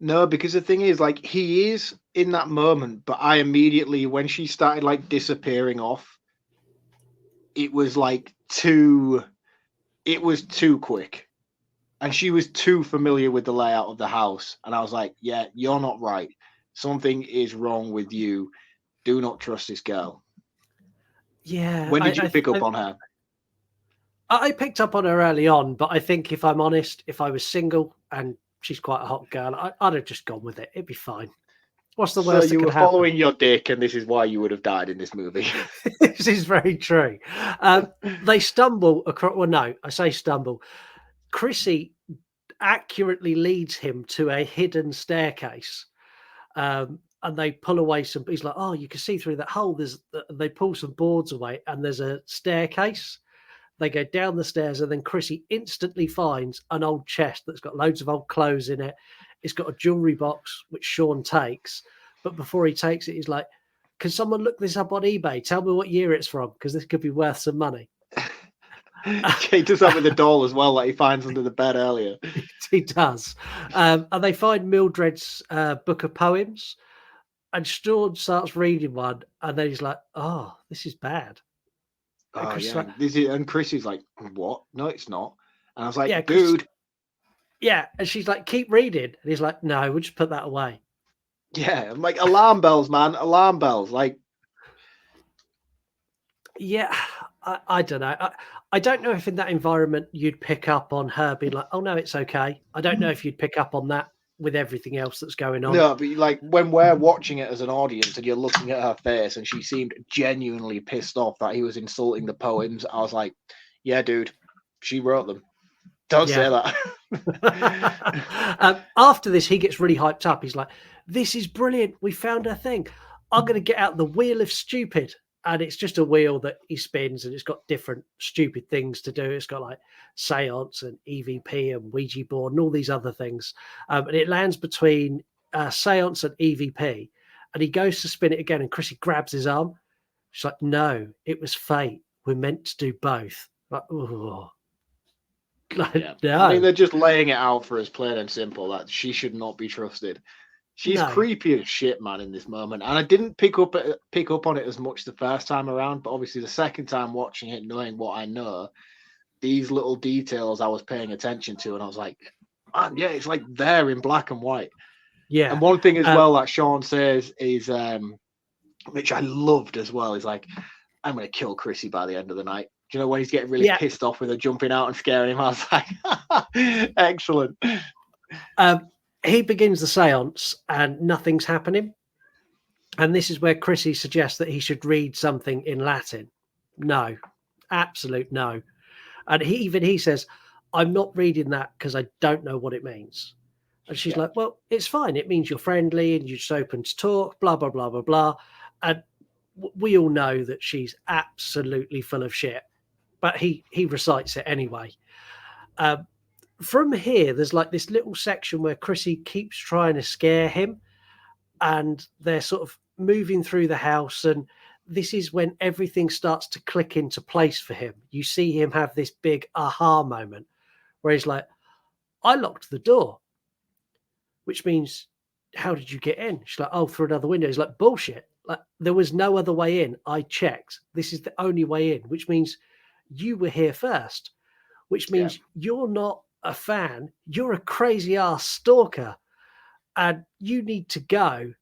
No, because the thing is, like, he is in that moment, but I immediately, when she started like disappearing off, it was too quick. And she was too familiar with the layout of the house. And I was like, yeah, you're not right. Something is wrong with you. Do not trust this girl. Yeah. When did you pick up on her? I picked up on her early on, but I think if I'm honest, if I was single and she's quite a hot girl, I'd have just gone with it. It'd be fine. What's the worst? So you were following your dick, and this is why you would have died in this movie. This is very true. They stumble across. Well, no, I say stumble. Chrissy accurately leads him to a hidden staircase. And they pull away some. He's like, oh, you can see through that hole. They pull some boards away, and there's a staircase. They go down the stairs, and then Chrissy instantly finds an old chest that's got loads of old clothes in it. It's got a jewelry box, which Sean takes. But before he takes it, he's like, can someone look this up on eBay? Tell me what year it's from, because this could be worth some money. He does that with the doll as well, like he finds under the bed earlier. He does. And they find Mildred's book of poems. And Sean starts reading one, and then he's like, oh, this is bad. Oh, Chris yeah. And Chrissy's like, what? No, it's not. And I was like, yeah, dude. Yeah. And she's like, keep reading. And he's like, no, we'll just put that away. Yeah. I'm like, alarm bells, man. Alarm bells. Like, yeah, I don't know. I don't know if in that environment you'd pick up on her being like, oh, no, it's okay. I don't know if you'd pick up on that with everything else that's going on. No, but like when we're watching it as an audience and you're looking at her face and she seemed genuinely pissed off that he was insulting the poems, I was like, yeah, dude, she wrote them. Don't say that. After this, he gets really hyped up. He's like, this is brilliant. We found a thing. I'm going to get out the wheel of stupid. And it's just a wheel that he spins and it's got different stupid things to do. It's got like seance and EVP and Ouija board and all these other things. And it lands between seance and EVP. And he goes to spin it again and Chrissy grabs his arm. She's like, no, it was fate. We're meant to do both. Like, oh. Like, yeah. No. I mean, they're just laying it out for us plain and simple that she should not be trusted. She's creepy as shit, man, in this moment. And I didn't pick up on it as much the first time around, but obviously the second time watching it, knowing what I know, these little details I was paying attention to, and I was like, man, yeah, it's like there in black and white. Yeah. And one thing as well that Sean says is, which I loved as well, is like, I'm going to kill Chrissy by the end of the night. Do you know when he's getting really pissed off with her jumping out and scaring him? I was like, excellent. He begins the seance and nothing's happening. And this is where Chrissy suggests that he should read something in Latin. No, absolute no. And he says, I'm not reading that because I don't know what it means. And she's like, well, it's fine. It means you're friendly and you're just open to talk, blah, blah, blah, blah, blah. And we all know that she's absolutely full of shit, but he recites it anyway. From here, there's like this little section where Chrissy keeps trying to scare him, and they're sort of moving through the house, and this is when everything starts to click into place for him. You see him have this big aha moment where he's like, I locked the door, which means, how did you get in? She's like, oh, through another window. He's like, bullshit. Like, there was no other way in. I checked. This is the only way in, which means you were here first, which means you're not a fan. You're a crazy ass stalker and you need to go.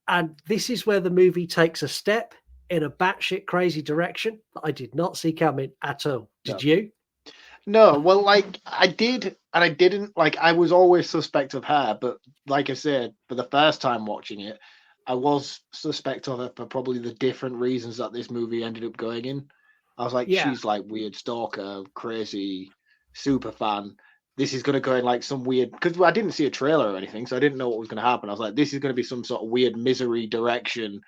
And this is where the movie takes a step in a batshit crazy direction that I did not see coming at all. Did you? No, well, like I did, and I didn't. Like I was always suspect of her, but like I said, for the first time watching it, I was suspect of her for probably the different reasons that this movie ended up going in. I was like, she's like weird stalker, crazy, super fan. This is going to go in like some weird, because I didn't see a trailer or anything, so I didn't know what was going to happen. I was like, this is going to be some sort of weird misery direction.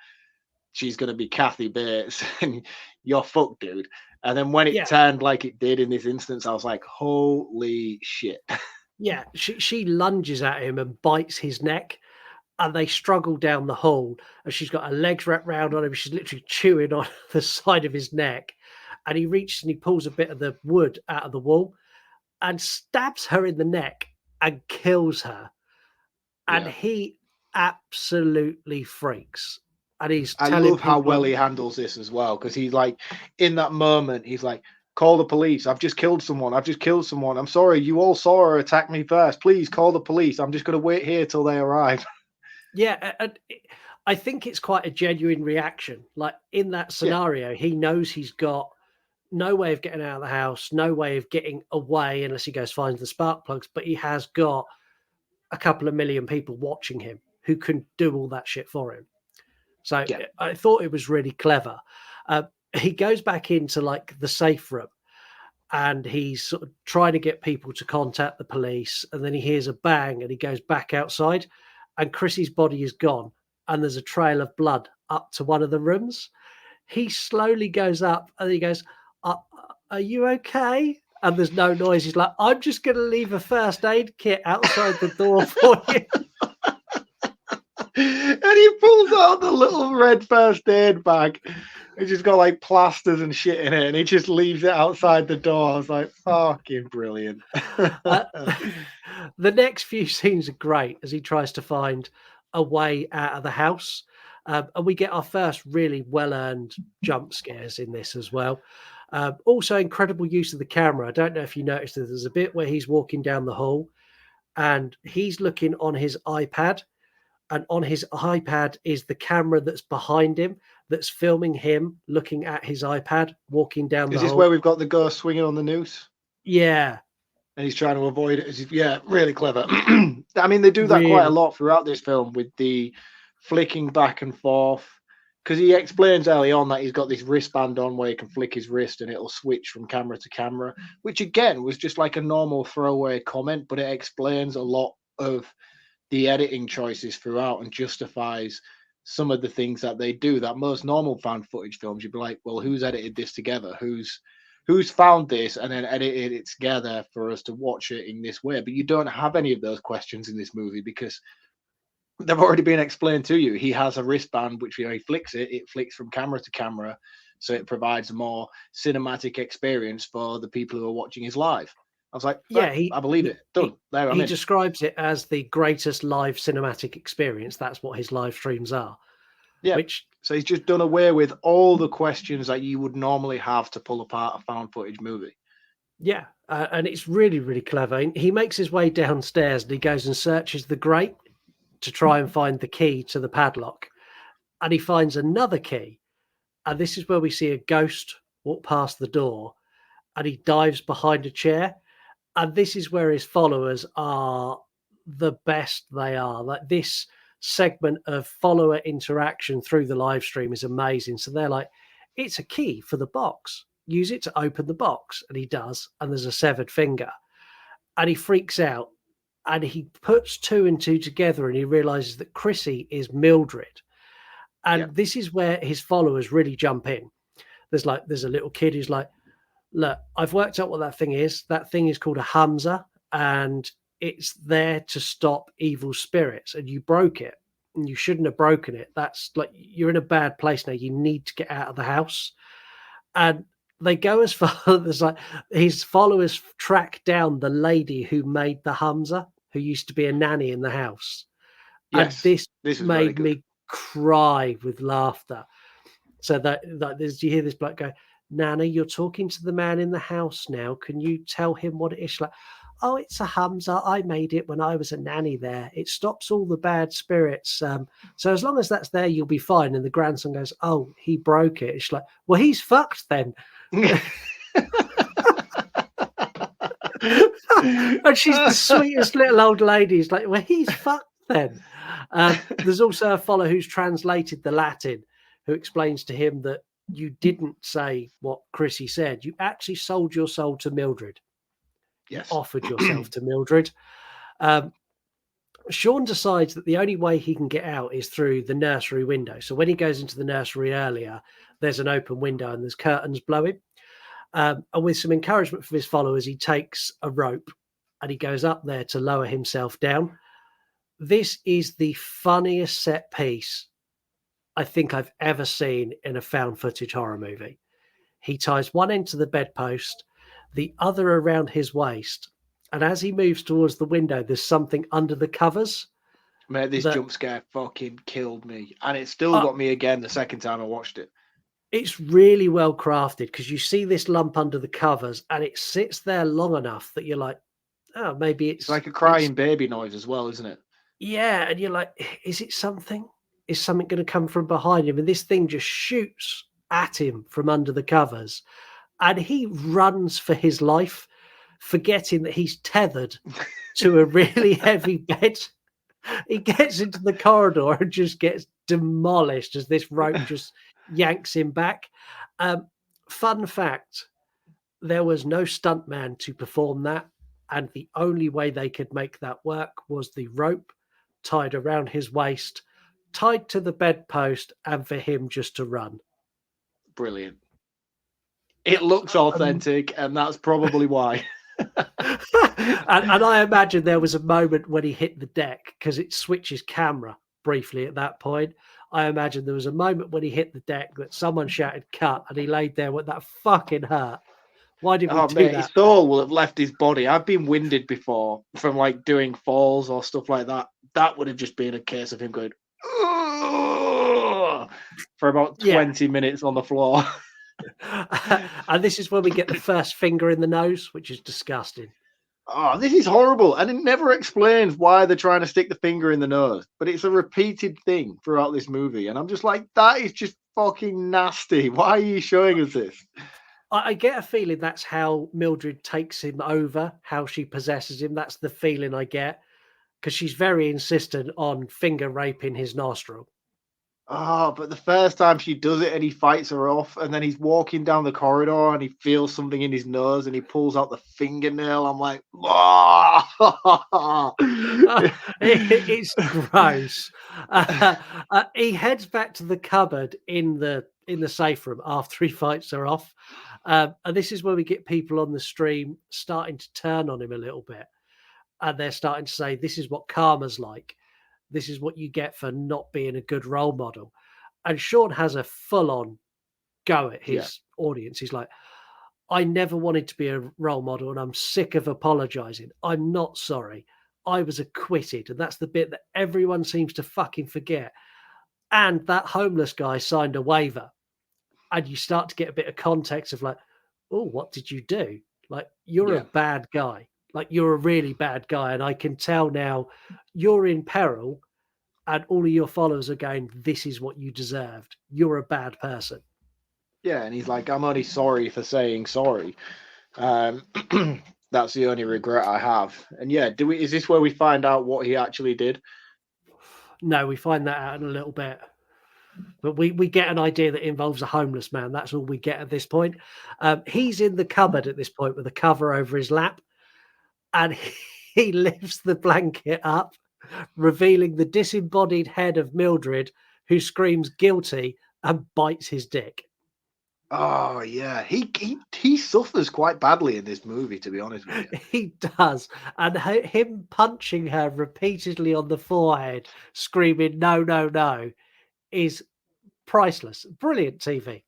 She's going to be Kathy Bates, and you're fucked, dude. And then when it turned like it did in this instance, I was like, holy shit. Yeah, she lunges at him and bites his neck, and they struggle down the hall, and she's got her legs wrapped round on him. She's literally chewing on the side of his neck, and he reaches and he pulls a bit of the wood out of the wall and stabs her in the neck and kills her. And he absolutely freaks. And I love how well he handles this as well, because he's like, in that moment, he's like, call the police. I've just killed someone. I'm sorry. You all saw her attack me first. Please call the police. I'm just going to wait here till they arrive. Yeah. And I think it's quite a genuine reaction. Like in that scenario, he knows he's got no way of getting out of the house, no way of getting away unless he goes finds the spark plugs, but he has got a couple of million people watching him who can do all that shit for him. So I thought it was really clever. He goes back into like the safe room and he's sort of trying to get people to contact the police. And then he hears a bang and he goes back outside and Chrissy's body is gone. And there's a trail of blood up to one of the rooms. He slowly goes up and he goes, are you okay? And there's no noise. He's like, I'm just going to leave a first aid kit outside the door for you. And he pulls out the little red first aid bag. It's just got like plasters and shit in it, and he just leaves it outside the door. I was like, fucking brilliant. The next few scenes are great as he tries to find a way out of the house. And we get our first really well-earned jump scares in this as well. Also, incredible use of the camera. I don't know if you noticed that there's a bit where he's walking down the hall and he's looking on his iPad. And on his iPad is the camera that's behind him, that's filming him looking at his iPad, walking down the hall. Is this where we've got the ghost swinging on the noose? Yeah. And he's trying to avoid it. Yeah, really clever. I mean, they do that quite a lot throughout this film with the flicking back and forth. Because he explains early on that he's got this wristband on where he can flick his wrist and it'll switch from camera to camera, which again was just like a normal throwaway comment, but it explains a lot of the editing choices throughout and justifies some of the things that they do that most normal found footage films, you'd be like, well, who's edited this together? Who's found this and then edited it together for us to watch it in this way? But you don't have any of those questions in this movie because they've already been explained to you. He has a wristband, which he flicks it flicks from camera to camera. So it provides a more cinematic experience for the people who are watching his live. I was like, I believe it. Done. There, he describes it as the greatest live cinematic experience. That's what his live streams are. Yeah. So he's just done away with all the questions that you would normally have to pull apart a found footage movie. Yeah. And it's really, really clever. He makes his way downstairs and he goes and searches the grate to try and find the key to the padlock. And he finds another key. And this is where we see a ghost walk past the door and he dives behind a chair. And this is where his followers are the best they are. Like this segment of follower interaction through the live stream is amazing. So they're like, it's a key for the box. Use it to open the box. And he does. And there's a severed finger. And he freaks out. and he puts two and two together, and he realizes that Chrissy is Mildred. And this is where his followers really jump in. There's a little kid who's like, look, I've worked out what that thing is. That thing is called a Hamza, and it's there to stop evil spirits, and you broke it, and you shouldn't have broken it. That's like, you're in a bad place now. You need to get out of the house. And they go as far as like his followers track down the lady who made the Hamza, who used to be a nanny in the house. Yes, and this was very made good. me cry with laughter. So that you hear this bloke go, Nana, you're talking to the man in the house now. Can you tell him what it is? She's like, oh, it's a Hamza. I made it when I was a nanny there. It stops all the bad spirits. So as long as that's there, you'll be fine. And the grandson goes, oh, he broke it. She's like, well, he's fucked then. And she's the sweetest little old lady. He's like, well, he's fucked then. There's also a follower who's translated the Latin, who explains to him that you didn't say what Chrissy said. You actually sold your soul to Mildred. Yes. You offered yourself to Mildred. Sean decides that the only way he can get out is through the nursery window. So when he goes into the nursery earlier, there's an open window and there's curtains blowing. And with some encouragement from his followers, he takes a rope and he goes up there to lower himself down. This is the funniest set piece I think I've ever seen in a found footage horror movie. He ties one end to the bedpost, the other around his waist, and as he moves towards the window, there's something under the covers. Mate, this jump scare fucking killed me, and it still got me again the second time I watched it. It's really well crafted because you see this lump under the covers, and it sits there long enough that you're like, oh, maybe it's like a crying baby noise as well, isn't it? Yeah, and you're like, is it something? Is something going to come from behind him? And this thing just shoots at him from under the covers. And he runs for his life, forgetting that he's tethered to a really heavy bed. He gets into the corridor and just gets demolished as this rope just yanks him back. Fun fact, there was no stuntman to perform that. And the only way they could make that work was the rope tied around his waist, tied to the bedpost, and for him just to run. Brilliant. It looks authentic, and that's probably why. and I imagine there was a moment when he hit the deck because it switches camera briefly at that point. I imagine there was a moment when he hit the deck that someone shouted cut and he laid there with that fucking hurt. Why did we do that? His soul will have left his body. I've been winded before from like doing falls or stuff like that. That would have just been a case of him going for about 20 minutes on the floor. And this is where we get the first finger in the nose, which is disgusting. Oh, this is horrible. And it never explains why they're trying to stick the finger in the nose. But it's a repeated thing throughout this movie. And I'm just like, that is just fucking nasty. Why are you showing us this? I get a feeling that's how Mildred takes him over, how she possesses him. That's the feeling I get. Because she's very insistent on finger raping his nostril. Oh, but the first time she does it and he fights her off, and then he's walking down the corridor and he feels something in his nose and he pulls out the fingernail. I'm like, it's gross. He heads back to the cupboard in the safe room after he fights her off. And this is where we get people on the stream starting to turn on him a little bit. And they're starting to say, this is what karma's like. This is what you get for not being a good role model. And Sean has a full-on go at his audience. He's like, I never wanted to be a role model and I'm sick of apologizing. I'm not sorry. I was acquitted. And that's the bit that everyone seems to fucking forget. And that homeless guy signed a waiver. And you start to get a bit of context of like, oh, what did you do? Like, you're a bad guy. Like, you're a really bad guy. And I can tell now you're in peril and all of your followers are going, this is what you deserved. You're a bad person. Yeah, and he's like, I'm only sorry for saying sorry. That's the only regret I have. And yeah, is this where we find out what he actually did? No, we find that out in a little bit. But we get an idea that involves a homeless man. That's all we get at this point. He's in the cupboard at this point with a cover over his lap. And he lifts the blanket up, revealing the disembodied head of Mildred, who screams guilty and bites his dick. Oh yeah, he suffers quite badly in this movie, to be honest with you. He does. And him punching her repeatedly on the forehead, screaming, no, no, no, is priceless. Brilliant TV.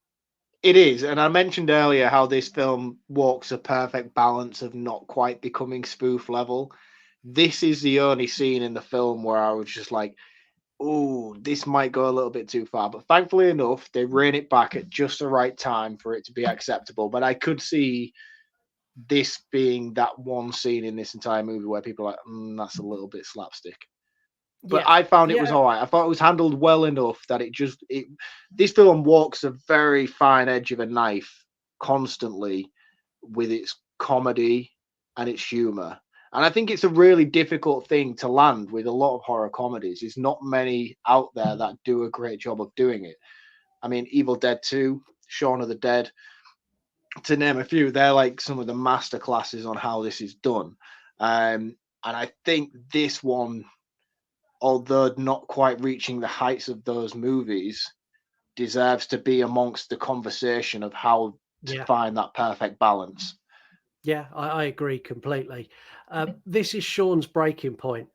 It is, and I mentioned earlier how this film walks a perfect balance of not quite becoming spoof level. This is the only scene in the film where I was just like, oh, this might go a little bit too far. But thankfully enough, they rein it back at just the right time for it to be acceptable. But I could see this being that one scene in this entire movie where people are like, that's a little bit slapstick. But Yeah, I found it was yeah. all right. I thought it was handled well enough that this film walks a very fine edge of a knife constantly with its comedy and its humor. And I think it's a really difficult thing to land with a lot of horror comedies. There's not many out there that do a great job of doing it. I mean, Evil Dead 2, Shaun of the Dead, to name a few, they're like some of the master classes on how this is done. And I think this one, although not quite reaching the heights of those movies, deserves to be amongst the conversation of how to find that perfect balance. Yeah, I agree completely. This is Sean's breaking point.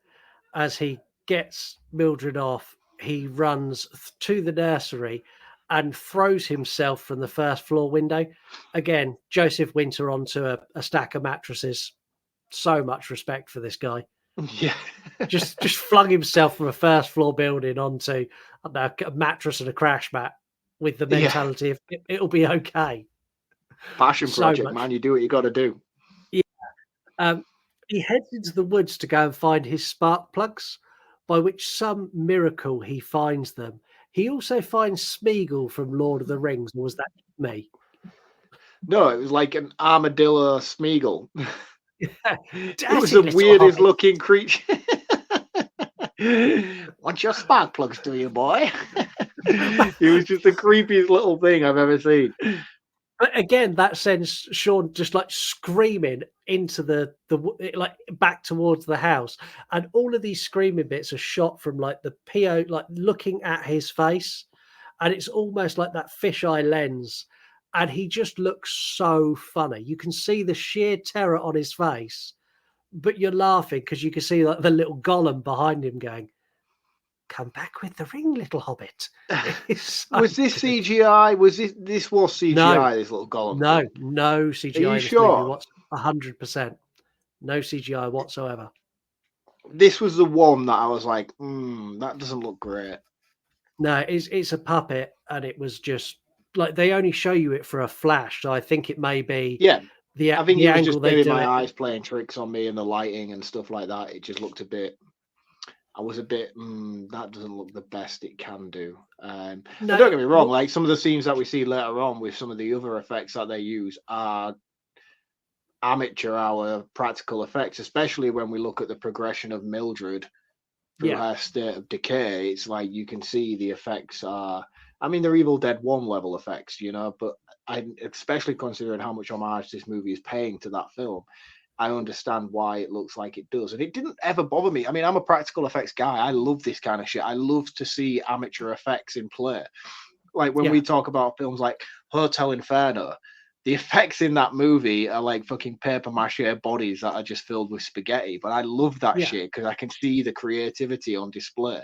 As he gets Mildred off, he runs to the nursery and throws himself from the first floor window. Again, Joseph Winter onto a stack of mattresses. So much respect for this guy. Yeah. just flung himself from a first floor building onto a mattress and a crash mat with the mentality of it'll be okay. Passion project, man. You do what you got to do. Yeah. He heads into the woods to go and find his spark plugs, by which some miracle he finds them. He also finds Smeagol from Lord of the Rings. Or was that me? No, it was like an armadillo Smeagol. It was Dirty the weirdest hobbit. looking creature. Want your spark plugs, do you, boy? It was just the creepiest little thing I've ever seen. But again, that sends Sean just like screaming into the like back towards the house, and all of these screaming bits are shot from like the PO, like looking at his face, and it's almost like that fisheye lens, and he just looks so funny. You can see the sheer terror on his face, but you're laughing because you can see like the little Gollum behind him going, "Come back with the ring, little hobbit." So was this good. CGI? Was this was CGI? No. This little Gollum. No, thing? no CGI. Are you in this sure? movie. 100%. No CGI whatsoever. This was the one that I was like, that doesn't look great. No, it's a puppet, and it was just like they only show you it for a flash. So I think it may be I think the it was angle just they maybe do my it. eyes playing tricks on me and the lighting and stuff like that. It just looked a bit. I was a bit. That doesn't look the best it can do. No, don't get me wrong. Like some of the scenes that we see later on with some of the other effects that they use are amateur hour practical effects, especially when we look at the progression of Mildred through her state of decay. It's like you can see the effects are. I mean, they're Evil Dead 1 level effects, but especially considering how much homage this movie is paying to that film, I understand why it looks like it does. And it didn't ever bother me. I mean, I'm a practical effects guy. I love this kind of shit. I love to see amateur effects in play. Like when we talk about films like Hotel Inferno, the effects in that movie are like fucking paper mache bodies that are just filled with spaghetti. But I love that shit because I can see the creativity on display.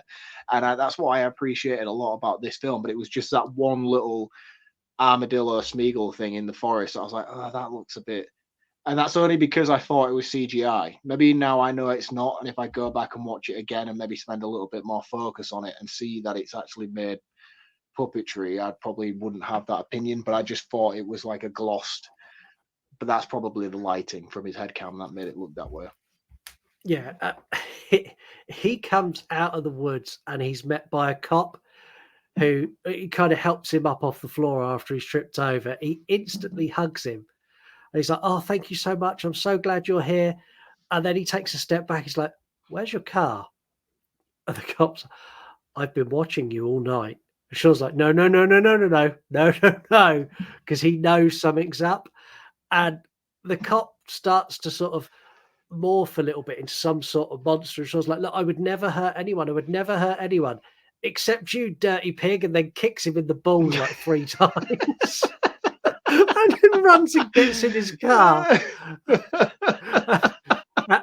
And that's what I appreciated a lot about this film. But it was just that one little armadillo Smeagol thing in the forest. I was like, oh, that looks a bit. And that's only because I thought it was CGI. Maybe now I know it's not. And if I go back and watch it again and maybe spend a little bit more focus on it and see that it's actually made puppetry, I probably wouldn't have that opinion. But I just thought it was like a glossed. But that's probably the lighting from his headcam that made it look that way. Yeah. He comes out of the woods and he's met by a cop who he kind of helps him up off the floor after he's tripped over. He instantly hugs him. And he's like, "Oh, thank you so much. I'm so glad you're here." And then he takes a step back. He's like, "Where's your car?" And the cop's, "I've been watching you all night." And Sean's like, "No, no, no, no, no, no, no, no, no, no," because he knows something's up. And the cop starts to sort of morph a little bit into some sort of monster. And she was like, look, I would never hurt anyone. I would never hurt anyone except you, dirty pig, and then kicks him in the balls like 3 times. And then runs and gets in his car.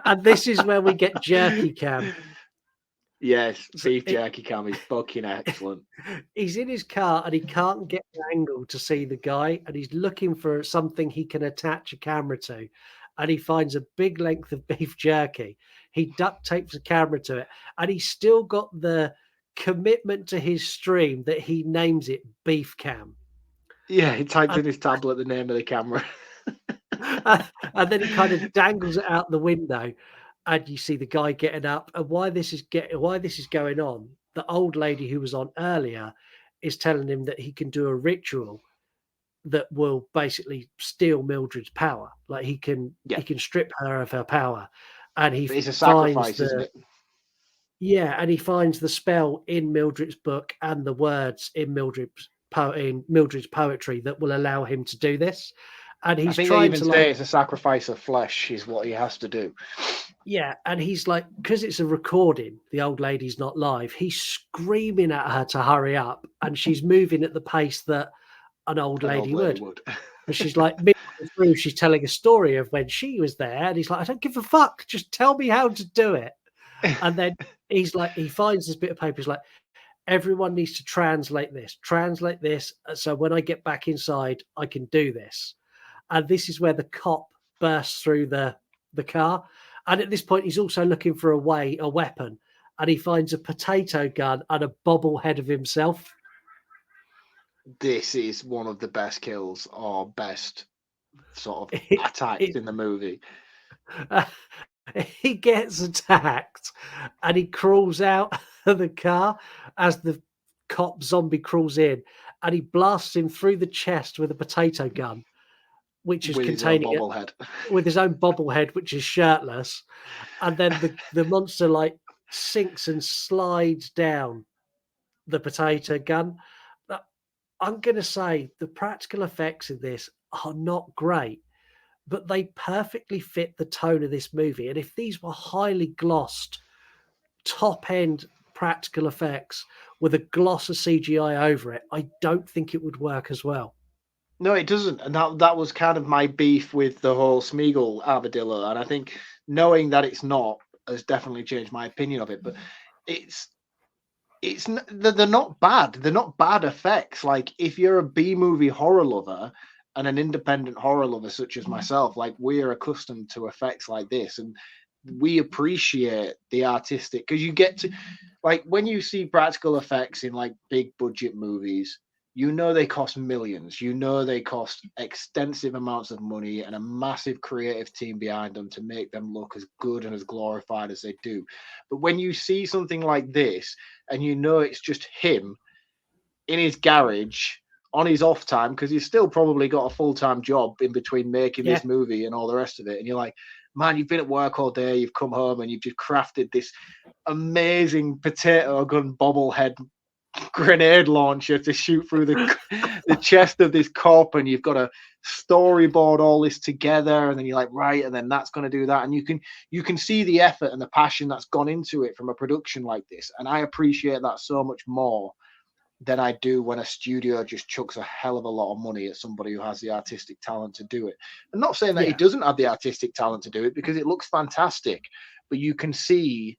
And this is where we get jerky cam. Yes, beef jerky cam is fucking excellent. He's in his car and he can't get an angle to see the guy, and he's looking for something he can attach a camera to, and he finds a big length of beef jerky. He duct tapes the camera to it, and he's still got the commitment to his stream that he names it Beef Cam. Yeah, he typed in his tablet the name of the camera. And then he kind of dangles it out the window, and you see the guy getting up. And why this is going on, the old lady who was on earlier is telling him that he can do a ritual that will basically steal Mildred's power. Like he can strip her of her power, and it's a sacrifice, isn't it? Yeah, and he finds the spell in Mildred's book and the words in Mildred's poetry that will allow him to do this. And he's I think trying they even to say it's a sacrifice of flesh is what he has to do. Yeah, and he's like, because it's a recording, the old lady's not live. He's screaming at her to hurry up, and she's moving at the pace that an old lady would. And she's like, midway through, she's telling a story of when she was there, and he's like, I don't give a fuck, just tell me how to do it. And then he's like, he finds this bit of paper. He's like, everyone needs to translate this, so when I get back inside, I can do this. And this is where the cop bursts through the car. And at this point, he's also looking for a weapon. And he finds a potato gun and a bobblehead of himself. This is one of the best kills or best sort of attacks in the movie. He gets attacked and he crawls out of the car as the cop zombie crawls in, and he blasts him through the chest with a potato gun, which is containing with his own bobblehead, which is shirtless. And then the monster like sinks and slides down the potato gun. I'm going to say the practical effects of this are not great, but they perfectly fit the tone of this movie. And if these were highly glossed, top-end practical effects with a gloss of CGI over it, I don't think it would work as well. No, it doesn't. And that was kind of my beef with the whole Smeagol armadillo. And I think knowing that it's not has definitely changed my opinion of it. But they're not bad. They're not bad effects. Like if you're a B-movie horror lover and an independent horror lover such as myself, like we're accustomed to effects like this, and we appreciate the artistic, because you get to, like, when you see practical effects in like big budget movies, you know they cost millions. You know they cost extensive amounts of money and a massive creative team behind them to make them look as good and as glorified as they do. But when you see something like this and you know it's just him in his garage on his off time, because he's still probably got a full-time job in between making this movie and all the rest of it, and you're like, man, you've been at work all day, you've come home and you've just crafted this amazing potato gun bobblehead grenade launcher to shoot through the chest of this cop, and you've got to storyboard all this together, and then you're like, right, and then that's going to do that, and you can see the effort and the passion that's gone into it from a production like this, and I appreciate that so much more than I do when a studio just chucks a hell of a lot of money at somebody who has the artistic talent to do it. I'm not saying that he doesn't have the artistic talent to do it, because it looks fantastic, but you can see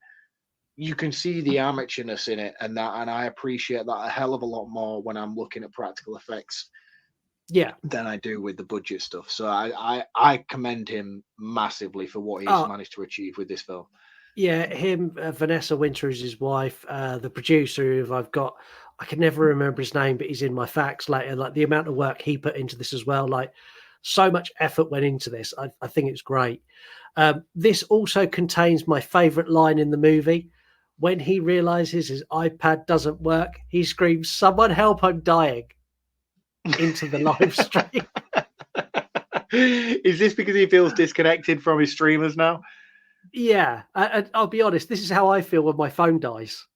the amateurness in it, and I appreciate that a hell of a lot more when I'm looking at practical effects than I do with the budget stuff. So I commend him massively for what he's managed to achieve with this film. Yeah, him, Vanessa Winter is his wife, the producer who I can never remember his name, but he's in my facts later. Like the amount of work he put into this as well, like so much effort went into this. I think it's great. This also contains my favorite line in the movie. When he realizes his iPad doesn't work, he screams, "Someone help, I'm dying," into the live stream. Is this because he feels disconnected from his streamers now? Yeah, I'll be honest, this is how I feel when my phone dies.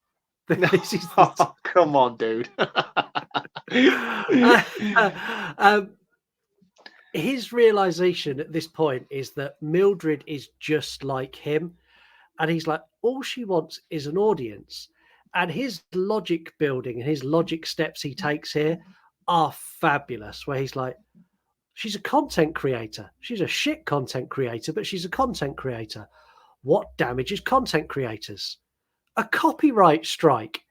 Oh, come on, dude. his realization at this point is that Mildred is just like him. And he's like, all she wants is an audience. And his logic building and his logic steps he takes here are fabulous, where he's like, she's a content creator. She's a shit content creator, but she's a content creator. What damages content creators? A copyright strike.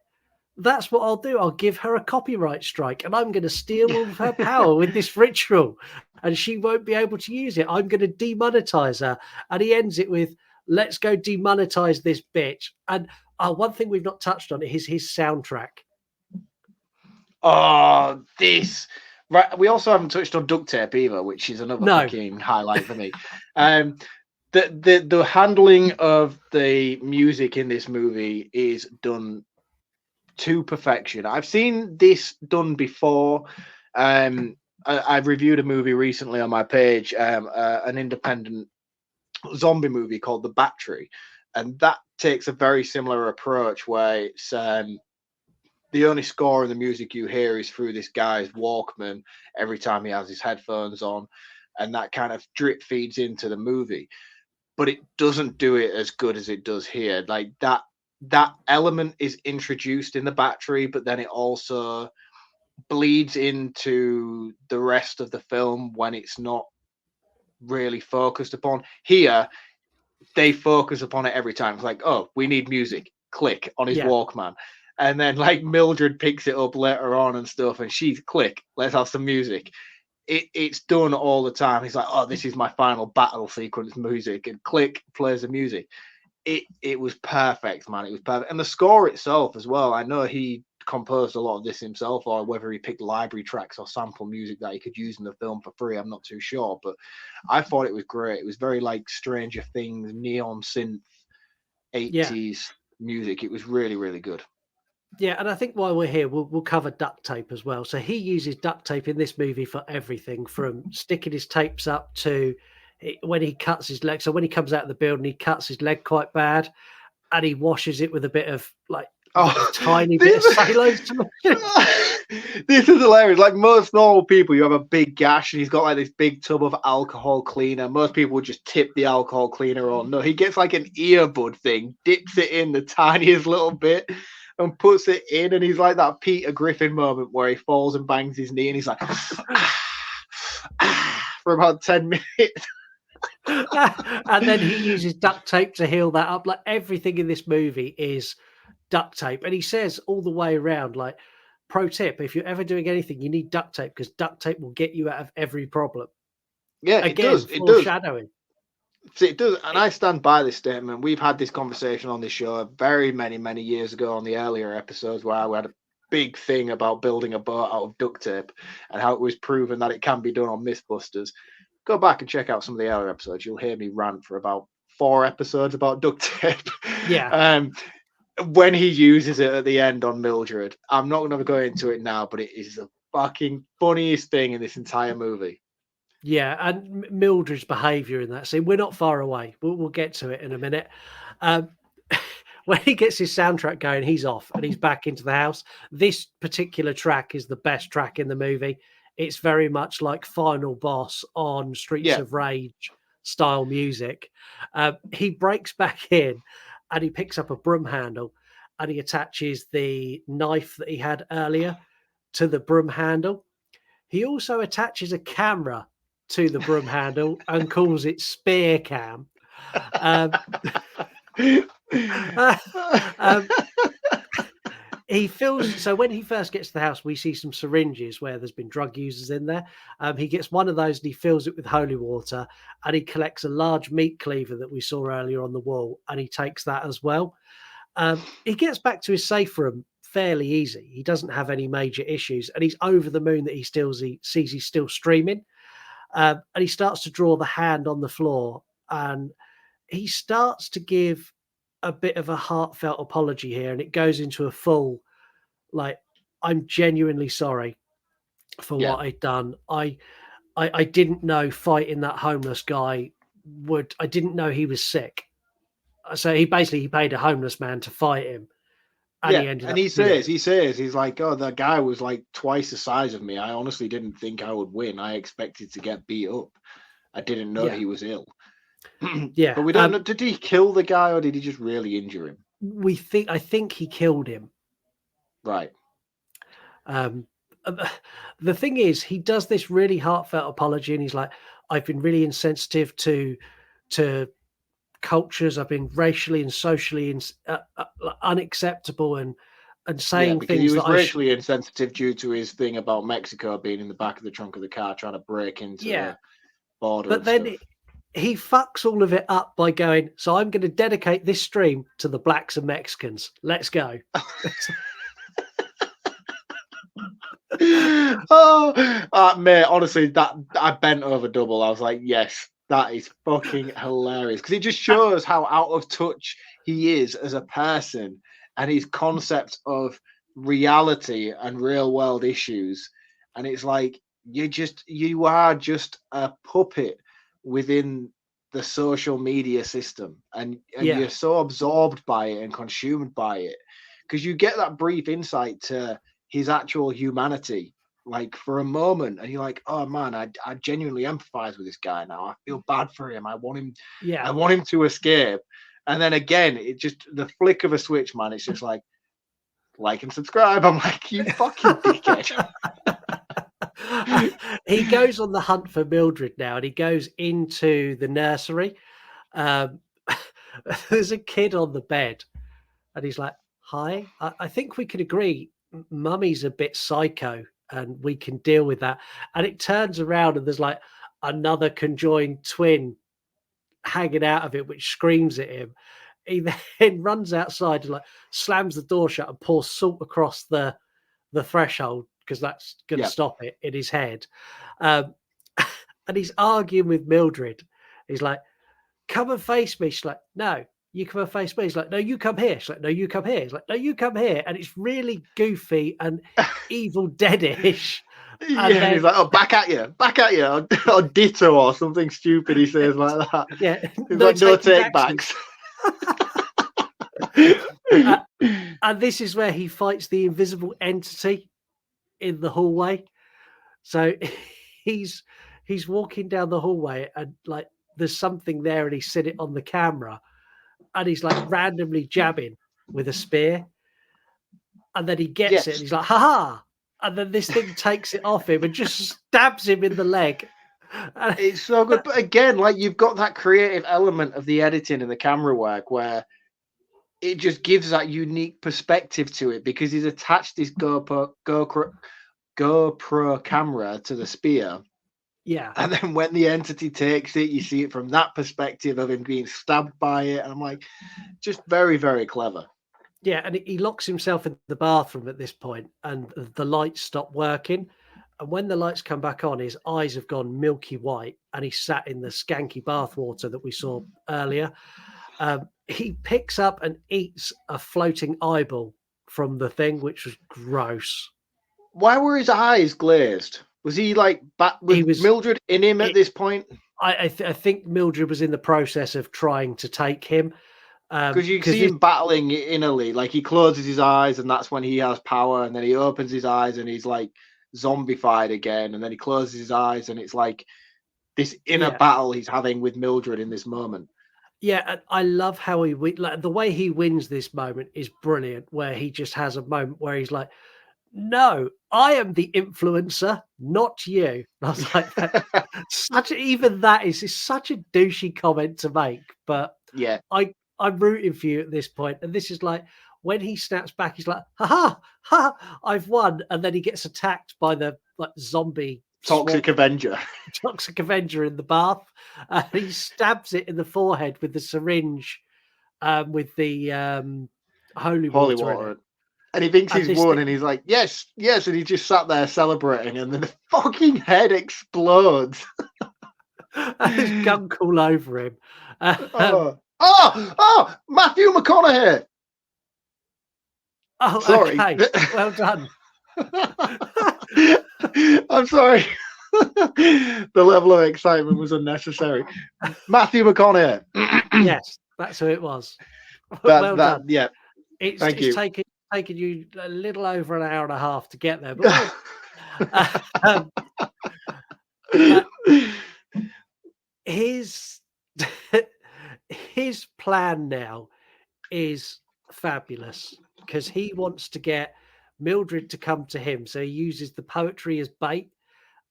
That's what I'll do. I'll give her a copyright strike and I'm going to steal all of her power with this ritual and she won't be able to use it. I'm going to demonetize her. And he ends it with, let's go demonetize this bitch. And one thing we've not touched on is his soundtrack. Oh, this. Right. We also haven't touched on duct tape either, which is another fucking highlight for me. The handling of the music in this movie is done to perfection. I've seen this done before. I've reviewed a movie recently on my page, an independent zombie movie called The Battery, and that takes a very similar approach where it's the only score in the music you hear is through this guy's Walkman every time he has his headphones on, and that kind of drip feeds into the movie. But it doesn't do it as good as it does here. Like that element is introduced in The Battery, but then it also bleeds into the rest of the film when it's not really focused upon. Here, they focus upon it every time. It's like, oh, we need music. Click on his Walkman. And then like Mildred picks it up later on and stuff, and she's click, let's have some music. It's done all the time. He's like, oh, this is my final battle sequence music, and click, plays the music. It was perfect, man. It was perfect. And the score itself as well. I know he composed a lot of this himself, or whether he picked library tracks or sample music that he could use in the film for free. I'm not too sure, but I thought it was great. It was very like Stranger Things, neon synth, 80s music. It was really, really good. Yeah, and I think while we're here, we'll cover duct tape as well. So he uses duct tape in this movie for everything, from sticking his tapes up to when he cuts his leg. So when he comes out of the building, he cuts his leg quite bad, and he washes it with a bit of like a tiny bit of cellulose. This is hilarious. Like most normal people, you have a big gash, and he's got like this big tub of alcohol cleaner. Most people would just tip the alcohol cleaner on. No, he gets like an earbud thing, dips it in the tiniest little bit, and puts it in, and he's like that Peter Griffin moment where he falls and bangs his knee, and he's like for about 10 minutes. And then he uses duct tape to heal that up. Like everything in this movie is duct tape. And he says all the way around, like, pro tip, if you're ever doing anything, you need duct tape because duct tape will get you out of every problem. Yeah, again, it does. It foreshadowing. It does. And I stand by this statement. We've had this conversation on this show very many years ago on the earlier episodes where I had a big thing about building a boat out of duct tape and how it was proven that it can be done on Mythbusters. Go back and check out some of the earlier episodes. You'll hear me rant for about 4 episodes about duct tape. Yeah. When he uses it at the end on Mildred, I'm not going to go into it now, but it is the fucking funniest thing in this entire movie. Yeah, and Mildred's behaviour in that scene, we're not far away. We'll get to it in a minute. When he gets his soundtrack going, he's off and he's back into the house. This particular track is the best track in the movie. It's very much like Final Boss on Streets of Rage style music. He breaks back in and he picks up a broom handle and he attaches the knife that he had earlier to the broom handle. He also attaches a camera to the broom handle and calls it Spear Cam. He feels so when he first gets to the house, we see some syringes where there's been drug users in there. He gets one of those and he fills it with holy water, and he collects a large meat cleaver that we saw earlier on the wall, and he takes that as well. He gets back to his safe room fairly easy. He doesn't have any major issues, and he's over the moon that he sees he's still streaming. And he starts to draw the hand on the floor, and he starts to give a bit of a heartfelt apology here, and it goes into a full, like, I'm genuinely sorry for what I'd done. I didn't know fighting that homeless guy I didn't know he was sick. So he paid a homeless man to fight him. And yeah, he ended and up winning. he says, he's like, oh, the guy was like twice the size of me. I honestly didn't think I would win. I expected to get beat up. I didn't know he was ill. Yeah, but we don't know. Did he kill the guy or did he just really injure him? I think he killed him. Right. The thing is, he does this really heartfelt apology, and he's like, "I've been really insensitive to cultures. I've been racially and socially unacceptable, and saying because things he was that racially insensitive due to his thing about Mexico being in the back of the trunk of the car trying to break into the border. But then he fucks all of it up by going, so I'm going to dedicate this stream to the blacks and Mexicans. Let's go. Mate, honestly, that I bent over double. I was like, yes, that is fucking hilarious, because it just shows how out of touch he is as a person and his concept of reality and real world issues. And it's like, you are just a puppet within the social media system, and you're so absorbed by it and consumed by it, because you get that brief insight to his actual humanity, like for a moment, and you're like, oh man, I genuinely empathize with this guy now. I feel bad for him. I want him to escape. And then again, it just, the flick of a switch, man, it's just like and subscribe. I'm like, you fucking dickhead. He goes on the hunt for Mildred now, and he goes into the nursery. There's a kid on the bed, and he's like, hi, I think we can agree Mummy's a bit psycho and we can deal with that. And it turns around and there's like another conjoined twin hanging out of it, which screams at him. He then runs outside and like slams the door shut and pours salt across the threshold, because that's going to stop it in his head. And he's arguing with Mildred. He's like, come and face me. She's like, no, you come and face me. He's like, no, you come here. She's like, no, you come here. He's like, no, you come here. And it's really goofy and Evil Dead-ish. Then, he's like, oh, back at you, or ditto, or something stupid he says like that. Yeah, he's like, no take backs. And this is where he fights the invisible entity in the hallway. So he's walking down the hallway, and like there's something there, and he's seen it on the camera, and he's like randomly jabbing with a spear, and then he gets it, and he's like, ha ha, and then this thing takes it off him and just stabs him in the leg. It's so good. But again, like, you've got that creative element of the editing and the camera work where it just gives that unique perspective to it, because he's attached this GoPro camera to the spear. Yeah. And then when the entity takes it, you see it from that perspective of him being stabbed by it. And I'm like, just very, very clever. Yeah, and he locks himself in the bathroom at this point, and the lights stop working. And when the lights come back on, his eyes have gone milky white, and he's sat in the skanky bathwater that we saw earlier. He picks up and eats a floating eyeball from the thing, which was gross. Why were his eyes glazed? Was he like was Mildred in him at this point? I think Mildred was in the process of trying to take him. Because you see him battling innerly, like he closes his eyes and that's when he has power, and then he opens his eyes and he's like zombified again, and then he closes his eyes and it's like this inner battle he's having with Mildred in this moment. Yeah, and I love how like the way he wins this moment is brilliant, where he just has a moment where he's like, no, I am the influencer, not you. And I was like, even that is such a douchey comment to make, but yeah, I'm rooting for you at this point. And this is like when he snaps back, he's like, ha ha, I've won. And then he gets attacked by the like zombie Toxic Avenger in the bath. He stabs it in the forehead with the syringe with the holy water. And he thinks he's won, and he's like, yes, and he just sat there celebrating, and then the fucking head explodes. There's gunk all over him. Matthew McConaughey. Oh, sorry. Okay. Well done. I'm sorry. The level of excitement was unnecessary. Matthew McConaughey. Yes, that's who it was. Well done. Yeah. It's taken taken you a little over an hour and a half to get there. But his his plan now is fabulous because he wants to get Mildred to come to him. So he uses the poetry as bait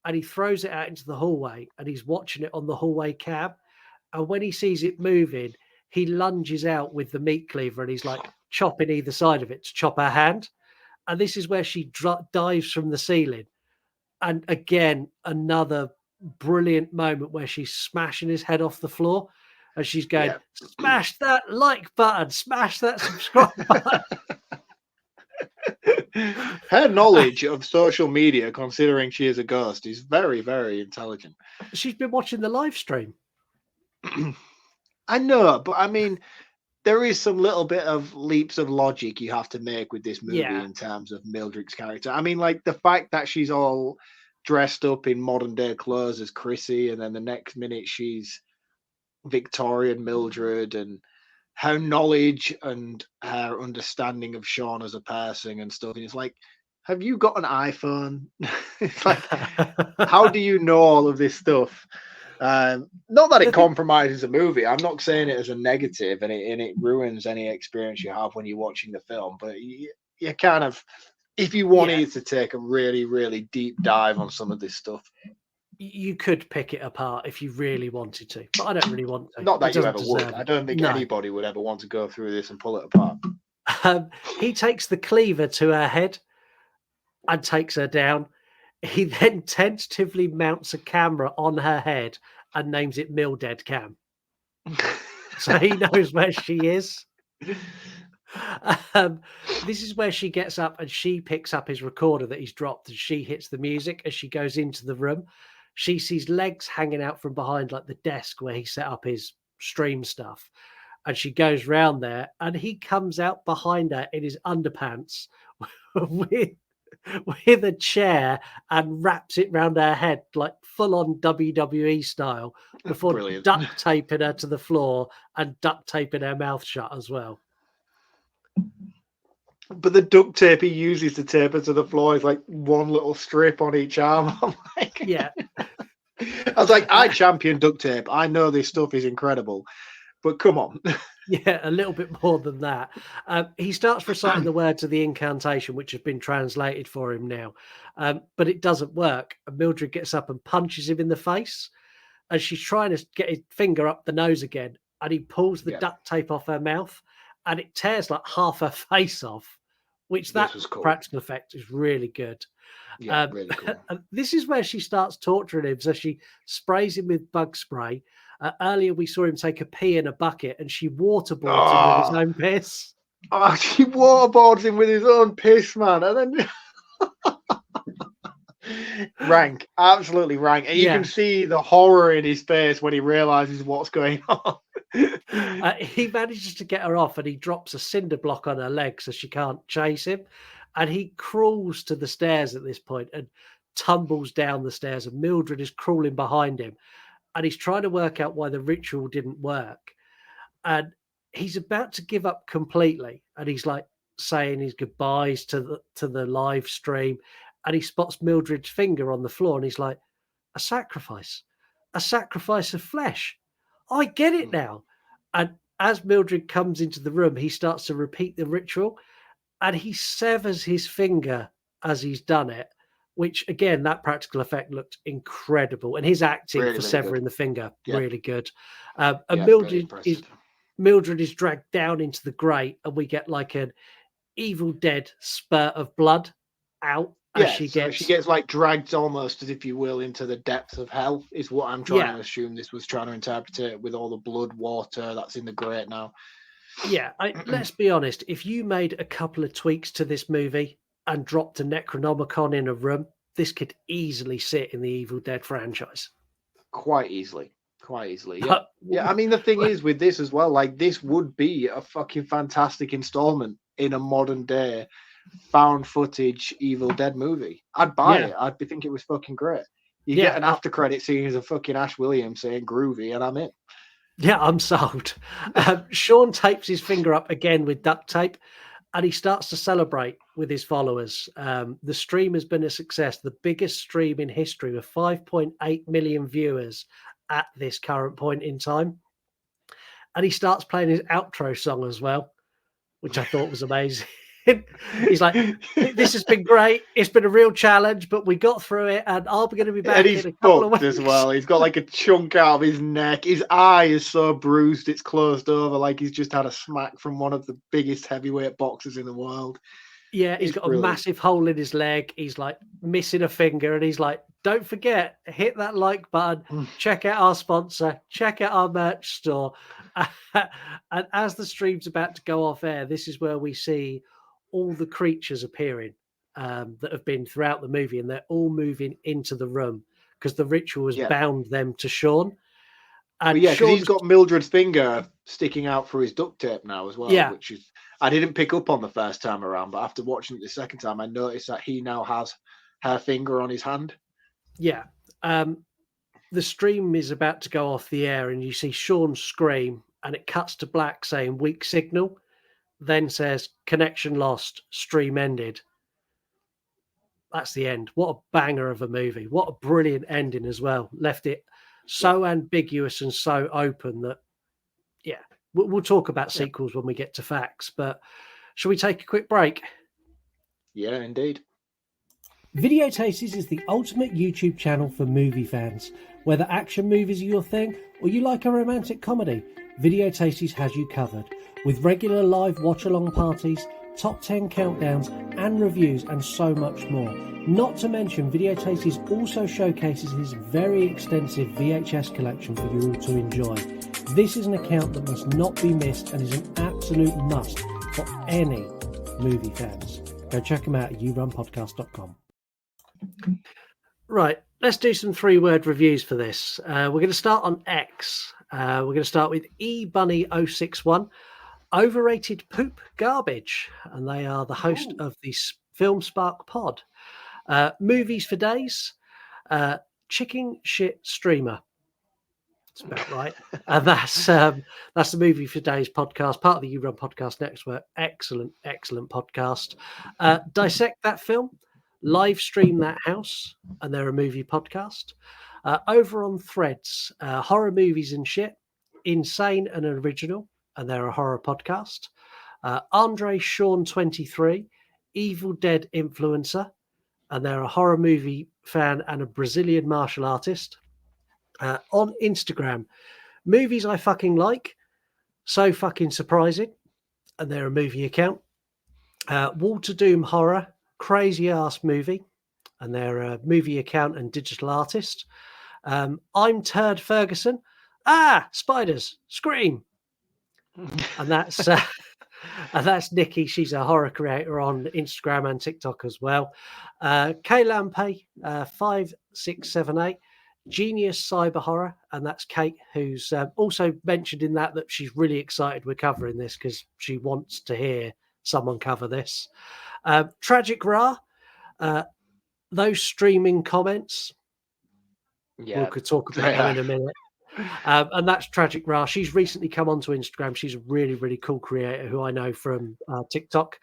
and he throws it out into the hallway and he's watching it on the hallway cam. And when he sees it moving, he lunges out with the meat cleaver and he's like chopping either side of it to chop her hand. And this is where she dives from the ceiling. And again, another brilliant moment where she's smashing his head off the floor and she's going, smash that like button, smash that subscribe button. Her knowledge of social media, considering she is a ghost, is very, very intelligent. She's been watching the live stream. I know, but I mean, there is some little bit of leaps of logic you have to make with this movie in terms of Mildred's character. I mean, like the fact that she's all dressed up in modern day clothes as Chrissy, and then the next minute she's Victorian Mildred, and her knowledge and her understanding of Sean as a person and stuff. And it's like, have you got an iPhone? It's like, how do you know all of this stuff? Not that it compromises a movie. I'm not saying it as a negative, and it ruins any experience you have when you're watching the film. But you kind of, if you wanted to take a really, really deep dive on some of this stuff, you could pick it apart if you really wanted to. But I don't really want to. Not that you ever would. I don't think anybody would ever want to go through this and pull it apart. He takes the cleaver to her head and takes her down. He then tentatively mounts a camera on her head and names it Mildred Cam. So he knows where she is. This is where she gets up and she picks up his recorder that he's dropped and she hits the music as she goes into the room. She sees legs hanging out from behind like the desk where he set up his stream stuff. And she goes round there and he comes out behind her in his underpants with a chair and wraps it round her head like full-on WWE style before duct taping her to the floor and duct taping her mouth shut as well. But the duct tape he uses to tape her to the floor is like one little strip on each arm. I'm like, yeah. I was like, I champion duct tape. I know this stuff is incredible, but come on. Yeah, a little bit more than that. He starts reciting the words of the incantation, which has been translated for him now, but it doesn't work. And Mildred gets up and punches him in the face, and she's trying to get his finger up the nose again, and he pulls the duct tape off her mouth, and it tears like half her face off, which that cool. practical effect is really good. Yeah, really cool. And this is where she starts torturing him. So she sprays him with bug spray. Earlier, we saw him take a pee in a bucket, and she waterboards him with his own piss. Oh, she waterboards him with his own piss, man. And then rank, absolutely rank. And you can see the horror in his face when he realizes what's going on. He manages to get her off, and he drops a cinder block on her leg so she can't chase him. And he crawls to the stairs at this point and tumbles down the stairs, and Mildred is crawling behind him. And he's trying to work out why the ritual didn't work. And he's about to give up completely. And he's like saying his goodbyes to the live stream. And he spots Mildred's finger on the floor. And he's like, a sacrifice of flesh. I get it now. And as Mildred comes into the room, he starts to repeat the ritual. And he severs his finger as he's done it. Which, again, that practical effect looked incredible. And his acting for severing the finger, really good. And Mildred is dragged down into the grate, and we get like an Evil Dead spurt of blood out as she gets like dragged almost, as if you will, into the depths of hell, is what I'm trying to assume this was trying to interpret it, with all the blood water that's in the grate now. Yeah, let's be honest. If you made a couple of tweaks to this movie and dropped a Necronomicon in a room, this could easily sit in the Evil Dead franchise. Quite easily. Yeah. Yeah, I mean, the thing is with this as well, like, this would be a fucking fantastic installment in a modern day found footage Evil Dead movie. I'd buy it. I'd think it was fucking great. You get an after credit scene as a fucking Ash Williams saying groovy, and I'm in. Yeah, I'm sold. Sean tapes his finger up again with duct tape, and he starts to celebrate with his followers. The stream has been a success, the biggest stream in history with 5.8 million viewers at this current point in time. And he starts playing his outro song as well, which I thought was amazing. He's like, this has been great. It's been a real challenge, but we got through it, and I'm going to be back And he's in a couple of fucked weeks. as well. He's got like a chunk out of his neck. His eye is so bruised, it's closed over, like he's just had a smack from one of the biggest heavyweight boxers in the world. Yeah, he's got a massive hole in his leg. He's like missing a finger, and he's like, don't forget, hit that like button, check out our sponsor, check out our merch store. And as the stream's about to go off air, this is where we see all the creatures appearing that have been throughout the movie, and they're all moving into the room because the ritual has bound them to Sean. And because he's got Mildred's finger sticking out through his duct tape now as well, which is I didn't pick up on the first time around, but after watching it the second time, I noticed that he now has her finger on his hand. Yeah. The stream is about to go off the air, and you see Sean scream, and it cuts to black saying weak signal, then says connection lost, stream ended. That's the end. What a banger of a movie. What a brilliant ending as well. Left it so ambiguous and so open that, we'll talk about sequels when we get to facts, but shall we take a quick break? Yeah, indeed. Video Tasties is the ultimate YouTube channel for movie fans. Whether action movies are your thing or you like a romantic comedy, Video Tasties has you covered. With regular live watch-along parties, top 10 countdowns and reviews and so much more. Not to mention, Video Tasties also showcases his very extensive VHS collection for you all to enjoy. This is an account that must not be missed and is an absolute must for any movie fans. Go check him out at yourunpodcast.com. Right, let's do some 3-word reviews for this. We're going to start on X. We're going to start with eBunny061. Overrated poop garbage, and they are the host of the Film Spark pod. Movies for days. Chicken shit streamer. That's about right. And that's the Movie for Days podcast, part of the You Run Podcast Network. Excellent podcast. Dissect That Film. Live Stream That House, and they're a movie podcast. Over on Threads, horror movies and shit. Insane and Original, and they're a horror podcast. Andre Sean 23, Evil Dead influencer, and they're a horror movie fan and a Brazilian martial artist. On Instagram, Movies I Fucking Like, So Fucking Surprising, and they're a movie account. Walter Doom Horror, Crazy Ass Movie, and they're a movie account and digital artist. I'm Turd Ferguson. Spiders, Scream. And that's Nikki. She's a horror creator on Instagram and TikTok as well. Kay Lampe, 5678, Genius Cyber Horror, and that's Kate, who's also mentioned in that she's really excited we're covering this because she wants to hear someone cover this. Tragic Ra, those streaming comments. Yeah, we could talk about them in a minute. And that's Tragic Ra. She's recently come onto Instagram. She's a really, really cool creator who I know from TikTok.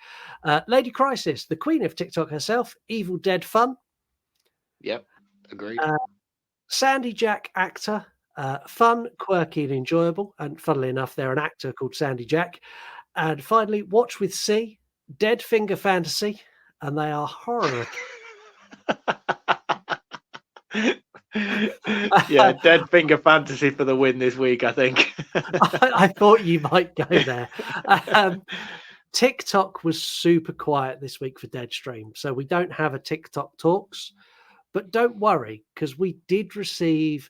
Lady Crisis, the queen of TikTok herself, Evil Dead Fun. Yep, agreed. Sandy Jack actor, fun, quirky, and enjoyable. And funnily enough, they're an actor called Sandy Jack. And finally, Watch with C, Dead Finger Fantasy, and they are horror. Yeah, Dead Finger Fantasy for the win this week, I think. I thought you might go there. TikTok was super quiet this week for Deadstream, so we don't have a TikTok Talks. But don't worry, because we did receive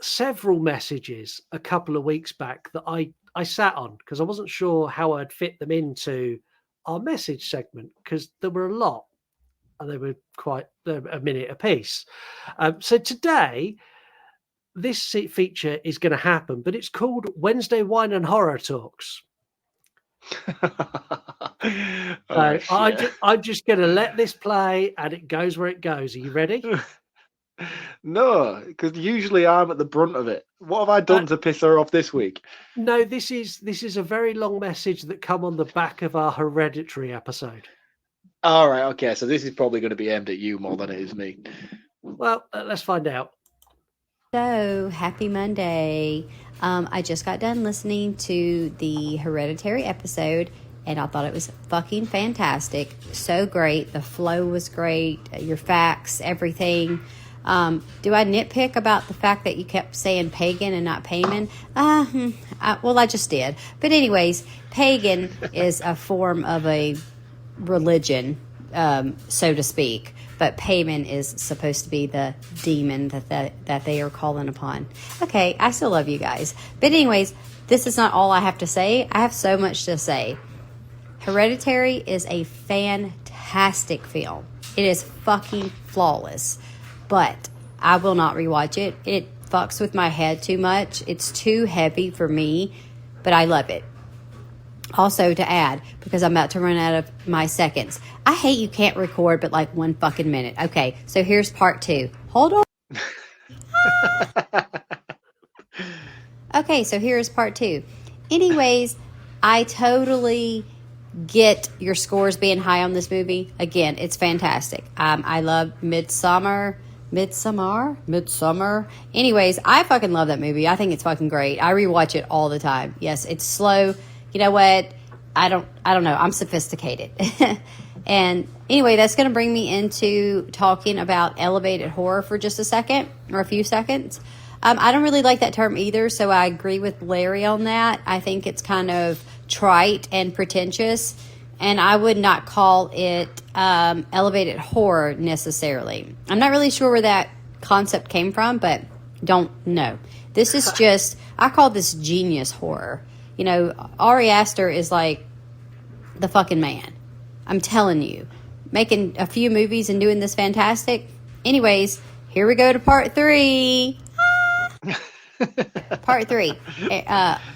several messages a couple of weeks back that I sat on because I wasn't sure how I'd fit them into our message segment because there were a lot and they were quite a minute a piece. So today, this feature is going to happen, but it's called Wednesday Wine and Horror Talks. I'm just going to let this play and it goes where it goes. Are you ready? No, because usually I'm at the brunt of it. What have I done to piss her off this week? No, this is a very long message that come on the back of our Hereditary episode. All right, okay, so this is probably going to be aimed at you more than it is me. Well, let's find out. So, happy Monday. I just got done listening to the Hereditary episode, and I thought it was fucking fantastic. So great. The flow was great. Your facts, everything. Do I nitpick about the fact that you kept saying pagan and not payman? Well, I just did. But anyways, pagan is a form of a religion, so to speak. But payman is supposed to be the demon that they are calling upon. Okay, I still love you guys. But anyways, this is not all I have to say. I have so much to say. Hereditary is a fantastic film. It is fucking flawless. But I will not rewatch it. It fucks with my head too much. It's too heavy for me, but I love it. Also, to add, because I'm about to run out of my seconds, I hate you can't record but like 1 fucking minute. Okay, so here's part 2. Hold on. Okay, so here's part 2. Anyways, I totally get your scores being high on this movie. Again, it's fantastic. I love Midsummer. Anyways, I fucking love that movie. I think it's fucking great. I rewatch it all the time. Yes, it's slow. You know what? I don't know. I'm sophisticated. And anyway, that's going to bring me into talking about elevated horror for just a second or a few seconds. I don't really like that term either, so I agree with Larry on that. I think it's kind of trite and pretentious, and I would not call it elevated horror necessarily. I'm not really sure where that concept came from, but don't know. This is just, I call this genius horror. You know, Ari Aster is like the fucking man. I'm telling you. Making a few movies and doing this fantastic. Anyways, here we go to part 3. Part 3.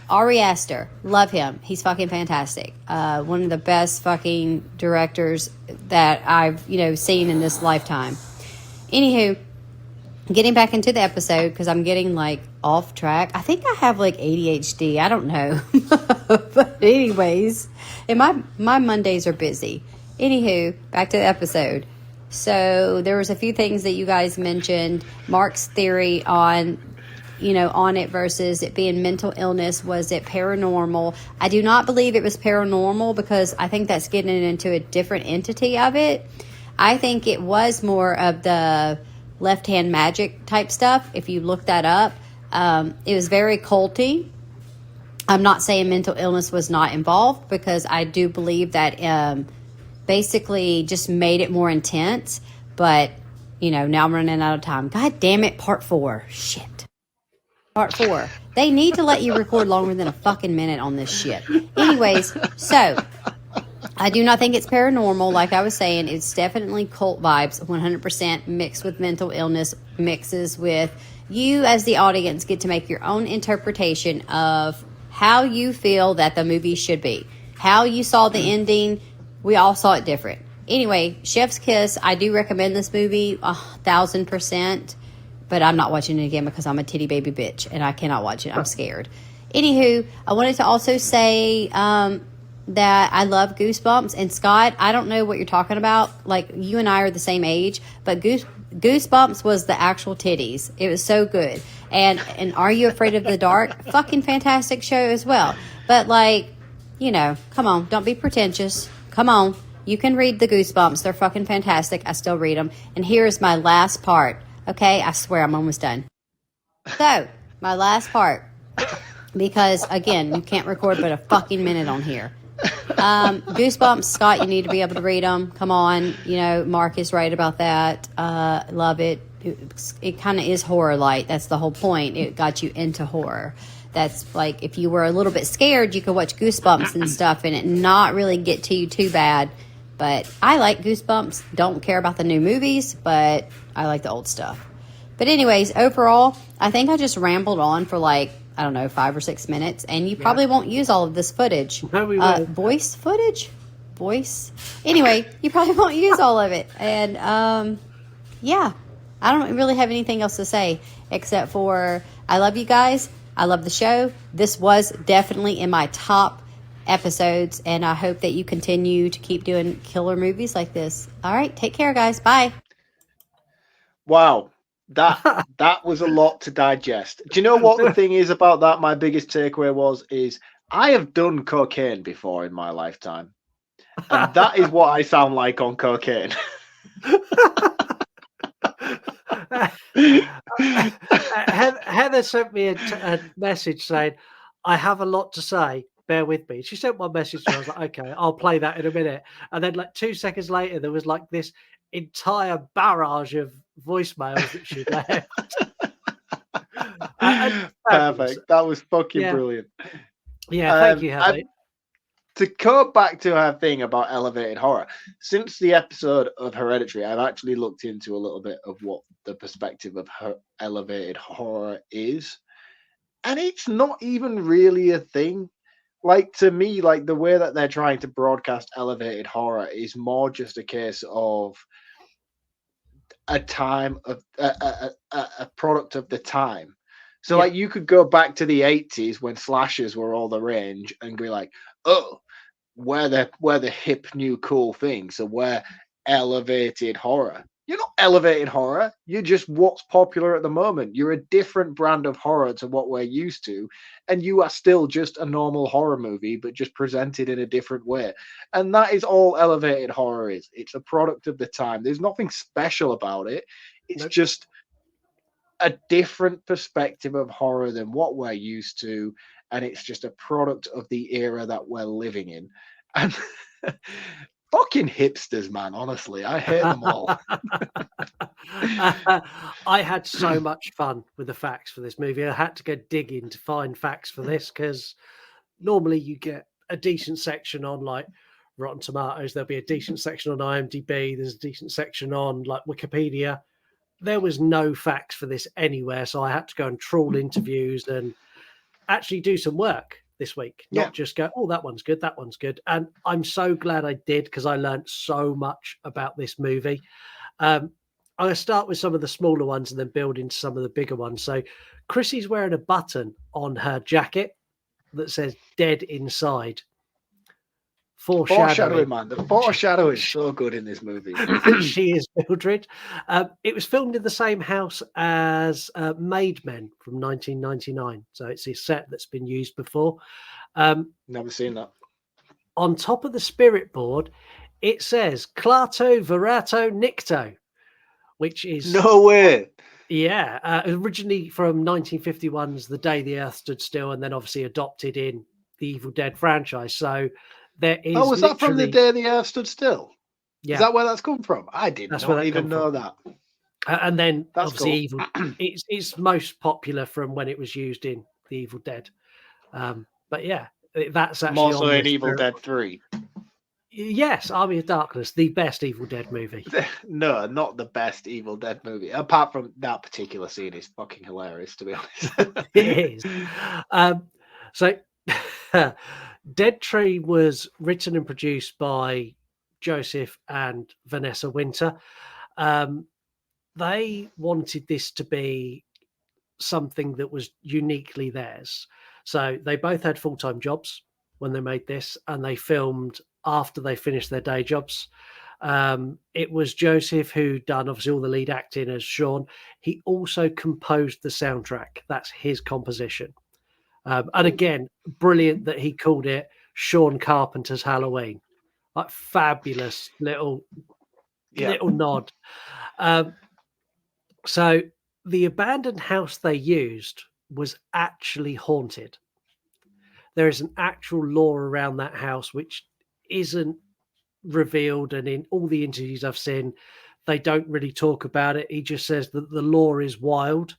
Ari Aster. Love him. He's fucking fantastic. One of the best fucking directors that I've, seen in this lifetime. Anywho, getting back into the episode, because I'm getting like off track. I think I have like ADHD. I don't know. But anyways, and my Mondays are busy. Anywho, back to the episode. So there was a few things that you guys mentioned. Mark's theory on it versus it being mental illness. Was it paranormal? I do not believe it was paranormal, because I think that's getting into a different entity of it. I think it was more of the left-hand magic type stuff. If you look that up, it was very culty. I'm not saying mental illness was not involved, because I do believe that basically just made it more intense. But, now I'm running out of time. God damn it, part 4. Shit. Part 4. They need to let you record longer than a fucking minute on this shit. Anyways, so I do not think it's paranormal. Like I was saying, it's definitely cult vibes, 100% mixed with mental illness, mixes with you as the audience get to make your own interpretation of how you feel that the movie should be. How you saw the ending, we all saw it different. Anyway, Chef's Kiss, I do recommend this movie 1,000%, but I'm not watching it again because I'm a titty baby bitch and I cannot watch it. I'm scared. Anywho, I wanted to also say that I love Goosebumps. And Scott, I don't know what you're talking about. Like, you and I are the same age, but Goosebumps was the actual titties. It was so good. And Are You Afraid of the Dark? Fucking fantastic show as well. But come on, don't be pretentious. Come on. You can read the Goosebumps. They're fucking fantastic. I still read them. And here's my last part. Okay? I swear I'm almost done. So, my last part. Because, again, you can't record but a fucking minute on here. Goosebumps, Scott, you need to be able to read them. Come on. Mark is right about that. Love it. It kind of is horror light. That's the whole point. It got you into horror. That's like, if you were a little bit scared, you could watch Goosebumps and stuff and it not really get to you too bad. But I like Goosebumps. Don't care about the new movies, but I like the old stuff. But anyways, overall, I think I just rambled on for 5 or 6 minutes, and you probably won't use all of this footage. No, we won't. Voice footage? Voice? Anyway, you probably won't use all of it. And, yeah. I don't really have anything else to say except for I love you guys. I love the show. This was definitely in my top episodes, and I hope that you continue to keep doing killer movies like this. All right, take care, guys. Bye. Wow, that was a lot to digest. Do you know what the thing is about that? My biggest takeaway is I have done cocaine before in my lifetime, and that is what I sound like on cocaine. Heather sent me a message saying, "I have a lot to say. Bear with me." She sent one message to me. I was like, "Okay, I'll play that in a minute." And then, like 2 seconds later, there was like this entire barrage of voicemails that she left. Perfect. That was fucking brilliant. Yeah, thank you, Heather. To go back to her thing about elevated horror, since the episode of Hereditary, I've actually looked into a little bit of what the perspective of her elevated horror is, and it's not even really a thing. Like, to me, like the way that they're trying to broadcast elevated horror is more just a case of a time of a product of the time. So like you could go back to the 80s when slashers were all the range and be like, oh, we're the hip new cool thing. So we're elevated horror. You're not elevated horror. You're just what's popular at the moment. You're a different brand of horror to what we're used to. And you are still just a normal horror movie, but just presented in a different way. And that is all elevated horror is. It's a product of the time. There's nothing special about it. It's just a different perspective of horror than what we're used to. And it's just a product of the era that we're living in. And fucking hipsters, man. Honestly, I hate them all. I had so much fun with the facts for this movie. I had to go digging to find facts for this because normally you get a decent section on like Rotten Tomatoes. There'll be a decent section on IMDb. There's a decent section on like Wikipedia. There was no facts for this anywhere, so I had to go and trawl interviews and actually do some work this week, not just go, oh, that one's good, that one's good. And I'm so glad I did because I learned so much about this movie. I'm going to start with some of the smaller ones and then build into some of the bigger ones. So Chrissy's wearing a button on her jacket that says dead inside. Foreshadowing, man. The foreshadow is so good in this movie. She is Mildred. It was filmed in the same house as Made Men from 1999. So it's a set that's been used before. Never seen that. On top of the spirit board, it says Clato Verato Nicto, which is... No way! Yeah. Originally from 1951's The Day the Earth Stood Still, and then obviously adopted in the Evil Dead franchise. So... There is was that from The Day the Earth Stood Still? Yeah. Is that where that's come from? I did not even know that. And then that's obviously cool. it's most popular from when it was used in The Evil Dead. But yeah, that's actually more so in Evil Dead 3. Yes, Army of Darkness, the best Evil Dead movie. No, not the best Evil Dead movie. Apart from that particular scene is fucking hilarious, to be honest. It is. So Deadstream was written and produced by Joseph and Vanessa Winter. They wanted this to be something that was uniquely theirs. So they both had full-time jobs when they made this, and they filmed after they finished their day jobs. It was Joseph who done obviously all the lead acting as Sean. He also composed the soundtrack. That's his composition. And again, brilliant that he called it Sean Carpenter's Halloween. Like fabulous little nod. So the abandoned house they used was actually haunted. There is an actual lore around that house which isn't revealed, and in all the interviews I've seen, they don't really talk about it. He just says that the lore is wild.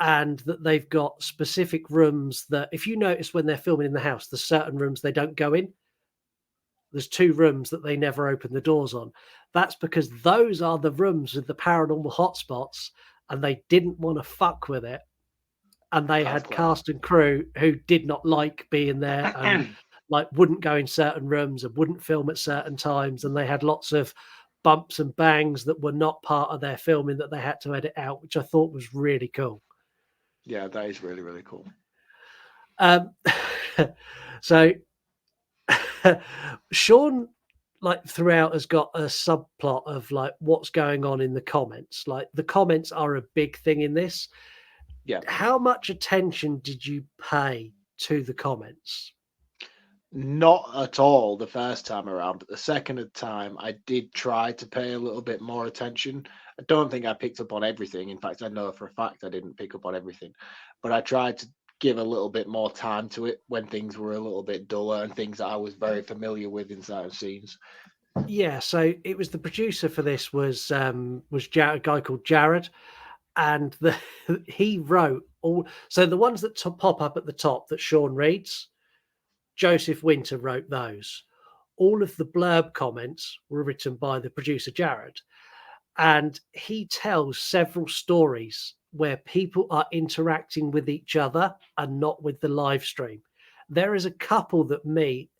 And that they've got specific rooms that, if you notice when they're filming in the house, there's certain rooms they don't go in. There's 2 rooms that they never open the doors on. That's because those are the rooms with the paranormal hotspots, and they didn't want to fuck with it. And they had cast and crew who did not like being there and like wouldn't go in certain rooms and wouldn't film at certain times. And they had lots of bumps and bangs that were not part of their filming that they had to edit out, which I thought was really cool. Yeah, that is really, really cool. So Sean, like throughout, has got a subplot of like what's going on in the comments. Like the comments are a big thing in this. Yeah. How much attention did you pay to the comments? Not at all the first time around, but the second time I did try to pay a little bit more attention. I don't think I picked up on everything. In fact, I know for a fact I didn't pick up on everything, but I tried to give a little bit more time to it when things were a little bit duller and things that I was very familiar with in certain scenes. Yeah, so it was the producer for this was a guy called Jared, and he wrote all. So the ones that pop up at the top that Sean reads, Joseph Winter wrote those. All of the blurb comments were written by the producer Jared, and he tells several stories where people are interacting with each other and not with the live stream. There is a couple that meet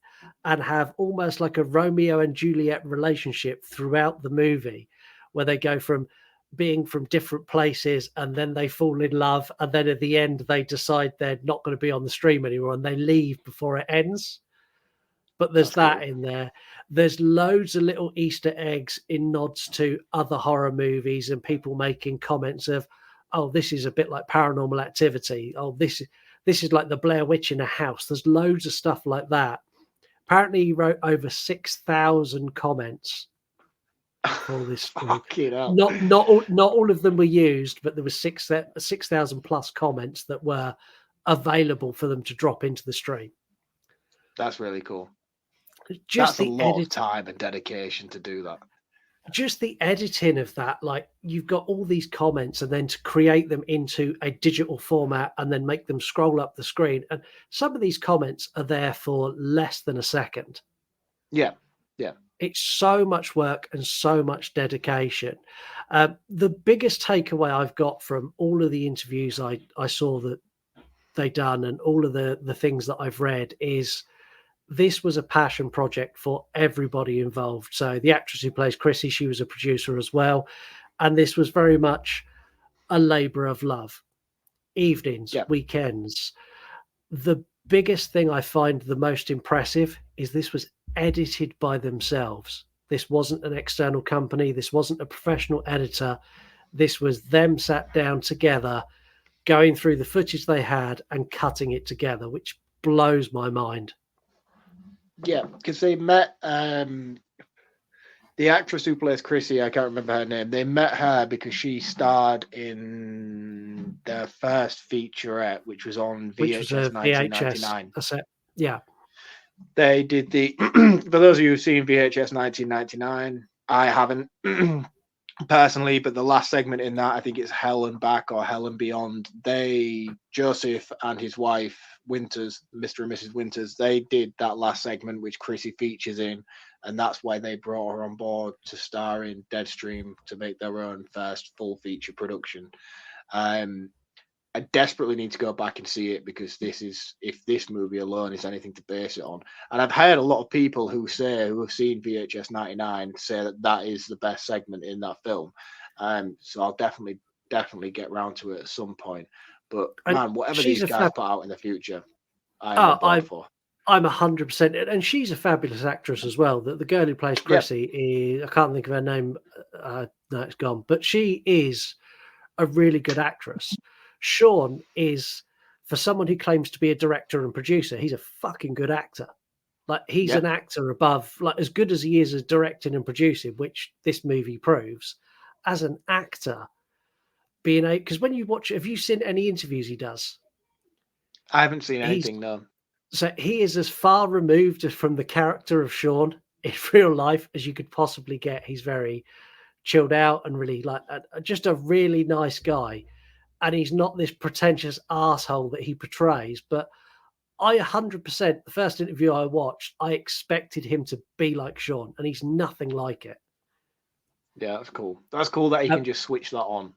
and have almost like a Romeo and Juliet relationship throughout the movie, where they go from being from different places and then they fall in love, and then at the end they decide they're not going to be on the stream anymore and they leave before it ends. But there's that in there. There's loads of little Easter eggs in nods to other horror movies and people making comments of, oh, this is a bit like Paranormal Activity. Oh, this is like the Blair Witch in a house. There's loads of stuff like that. Apparently, he wrote over 6,000 comments for this. Fucking hell. Not all of them were used, but there was 6,000 plus comments that were available for them to drop into the stream. That's really cool. Just That's a lot of time and dedication to do that. Just the editing of that, like you've got all these comments and then to create them into a digital format and then make them scroll up the screen. And some of these comments are there for less than a second. Yeah. Yeah. It's so much work and so much dedication. The biggest takeaway I've got from all of the interviews I saw that they done and all of the things that I've read is this was a passion project for everybody involved. So the actress who plays Chrissy, she was a producer as well. And this was very much a labor of love. Evenings, weekends. The biggest thing I find the most impressive is this was edited by themselves. This wasn't an external company. This wasn't a professional editor. This was them sat down together, going through the footage they had and cutting it together, which blows my mind. Yeah, because they met the actress who plays Chrissy. I can't remember her name. They met her because she starred in their first featurette, which was on VHS 1999. That's it. Yeah. They did the, for those of you who've seen VHS 1999, I haven't personally, but the last segment in that, I think it's Hell and Back or Hell and Beyond. Joseph and his wife, Winters, Mr. and Mrs. Winters, they did that last segment, which Chrissy features in, and that's why they brought her on board to star in Deadstream to make their own first full feature production. I desperately need to go back and see it because if this movie alone is anything to base it on. And I've heard a lot of people who have seen VHS 99 say that is the best segment in that film. So I'll definitely get round to it at some point. But man, whatever these guys put out in the future, I'm 100%. And she's a fabulous actress as well. The girl who plays Chrissy is, I can't think of her name. No, it's gone. But she is a really good actress. Sean is, for someone who claims to be a director and producer, he's a fucking good actor. Like he's an actor above, like as good as he is as directing and producing, which this movie proves. As an actor, because when you watch, have you seen any interviews he does? I haven't seen anything, no. So he is as far removed from the character of Sean in real life as you could possibly get. He's very chilled out and really like just a really nice guy. And he's not this pretentious asshole that he portrays. But I 100%, the first interview I watched, I expected him to be like Sean, and he's nothing like it. Yeah, that's cool. That's cool that he can just switch that on.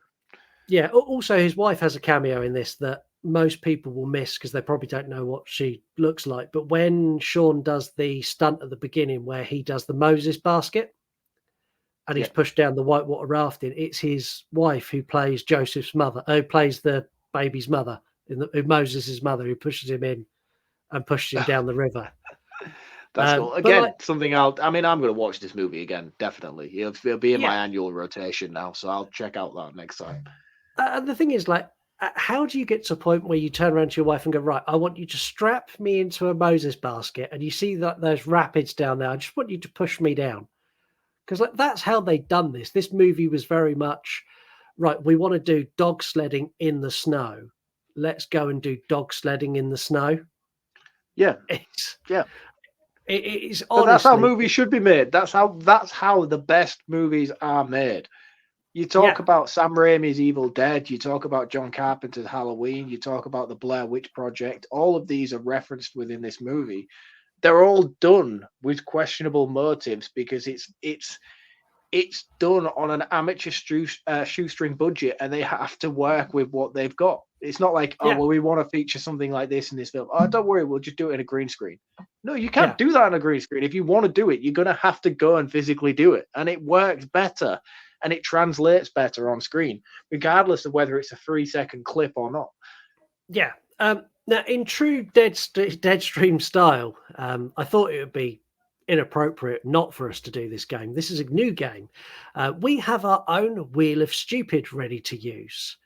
Yeah. Also, his wife has a cameo in this that most people will miss because they probably don't know what she looks like. But when Sean does the stunt at the beginning where he does the Moses basket, and he's pushed down the whitewater rafting. It's his wife who plays Joseph's mother, who plays the baby's mother, Moses' mother, who pushes him in and pushes him down the river. That's cool. Again, something I'm going to watch this movie again, definitely. It'll be in my annual rotation now, so I'll check out that next time. And the thing is, like, how do you get to a point where you turn around to your wife and go, right, I want you to strap me into a Moses basket, and you see that there's rapids down there. I just want you to push me down. Because that's how they'd done this. This movie was very much, right, we want to do dog sledding in the snow. Let's go and do dog sledding in the snow. Yeah. It's honestly, but that's how movies should be made. That's how the best movies are made. You talk about Sam Raimi's Evil Dead, you talk about John Carpenter's Halloween, you talk about the Blair Witch Project. All of these are referenced within this movie. They're all done with questionable motives because it's done on an amateur shoestring budget, and they have to work with what they've got. It's not like, we want to feature something like this in this film. Oh, don't worry, we'll just do it in a green screen. No, you can't do that on a green screen. If you want to do it, you're going to have to go and physically do it. And it works better and it translates better on screen, regardless of whether it's a 3-second clip or not. Yeah. Now, in true Deadstream style, I thought it would be inappropriate not for us to do this game. This is a new game. We have our own Wheel of Stupid ready to use.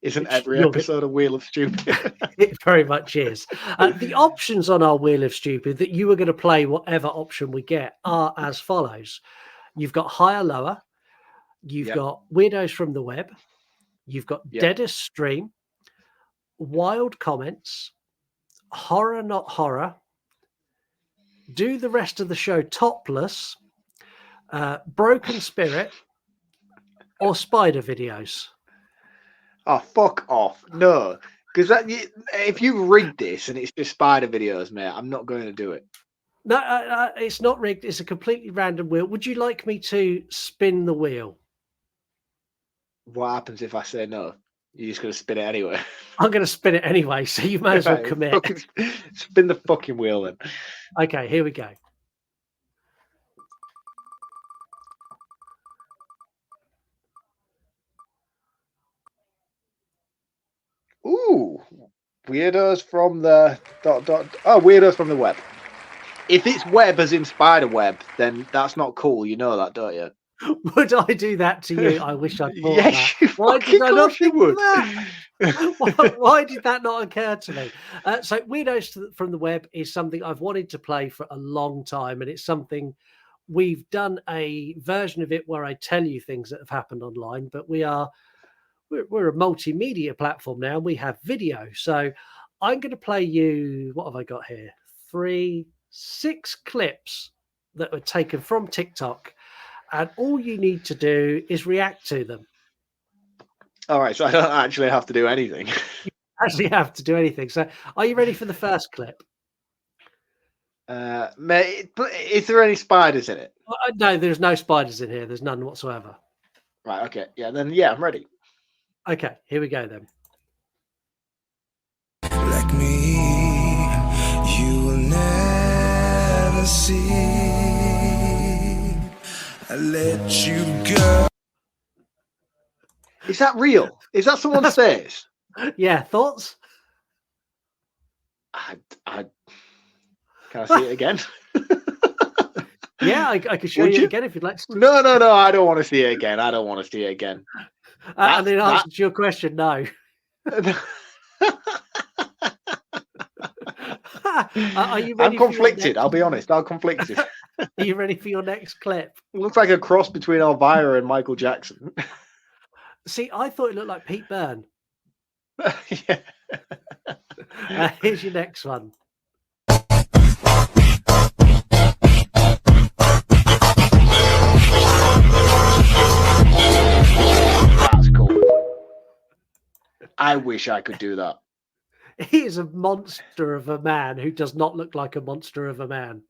Isn't every episode a Wheel of Stupid? It very much is. The options on our Wheel of Stupid that you are going to play whatever option we get are as follows. You've got higher, lower. You've got Weirdos from the Web. You've got Deadstream, Wild Comments, Horror Not Horror, Do the Rest of the Show Topless, Broken Spirit, or Spider Videos. Oh, fuck off. No, because if you rig this and it's just Spider Videos, mate, I'm not going to do it. No, it's not rigged. It's a completely random wheel. Would you like me to spin the wheel? What happens if I say no? You're just going to spin it anyway. I'm going to spin it anyway, so you may as well commit. Spin the fucking wheel then. Okay, here we go. Ooh, Weirdos from the ... Oh, Weirdos from the Web. If it's web as in spider web, then that's not cool. You know that, don't you? Would I do that to you? I wish I'd thought yes, that. Why did I not think would. that? Why did that not occur to me? So Weirdos from the Web is something I've wanted to play for a long time, and it's something we've done a version of it where I tell you things that have happened online, but we're a multimedia platform now. We have video. So I'm going to play you, what have I got here? 6 clips that were taken from TikTok. And all you need to do is react to them. All right, so I don't actually have to do anything. You actually have to do anything. So are you ready for the first clip? Mate, is there any spiders in it? No, there's no spiders in here. There's none whatsoever. Right, okay. Yeah, I'm ready. Okay, here we go then. Like me, you will never see. I let you go. Is that real? Is that someone's face? Yeah, thoughts? I can I see it again? Yeah, I can show you again if you'd like to. No, I don't want to see it again. And in answer to your question, no. Are you ready? I'm conflicted. I'll be honest. I'm conflicted. Are you ready for your next clip? It looks like a cross between Elvira and Michael Jackson. See, I thought it looked like Pete Byrne. Yeah. Here's your next one. That's cool. I wish I could do that. He is a monster of a man who does not look like a monster of a man.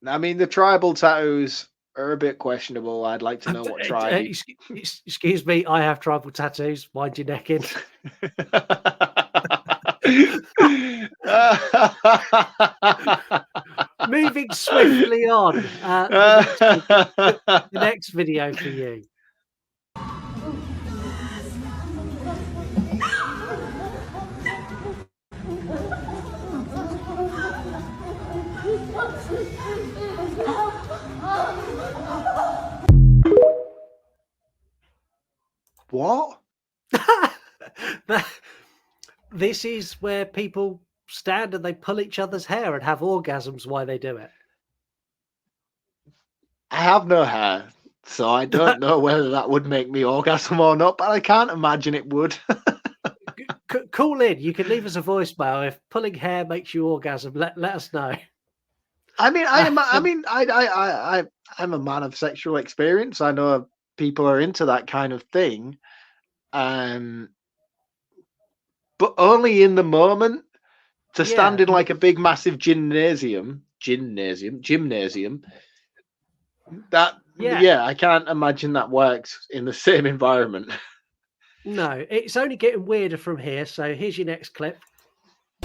I mean, the tribal tattoos are a bit questionable. I'd like to know what tribe. Excuse me, I have tribal tattoos. Wind your neck in. Moving swiftly on. The next video for you. What? This is where people stand and they pull each other's hair and have orgasms while they do it. I have no hair, so I don't know whether that would make me orgasm or not, but I can't imagine it would. Call in. You can leave us a voicemail if pulling hair makes you orgasm. Let us know. I'm a man of sexual experience. I know people are into that kind of thing, but only in the moment. To stand in like a big, massive gymnasium. That I can't imagine that works in the same environment. No, it's only getting weirder from here. So here's your next clip.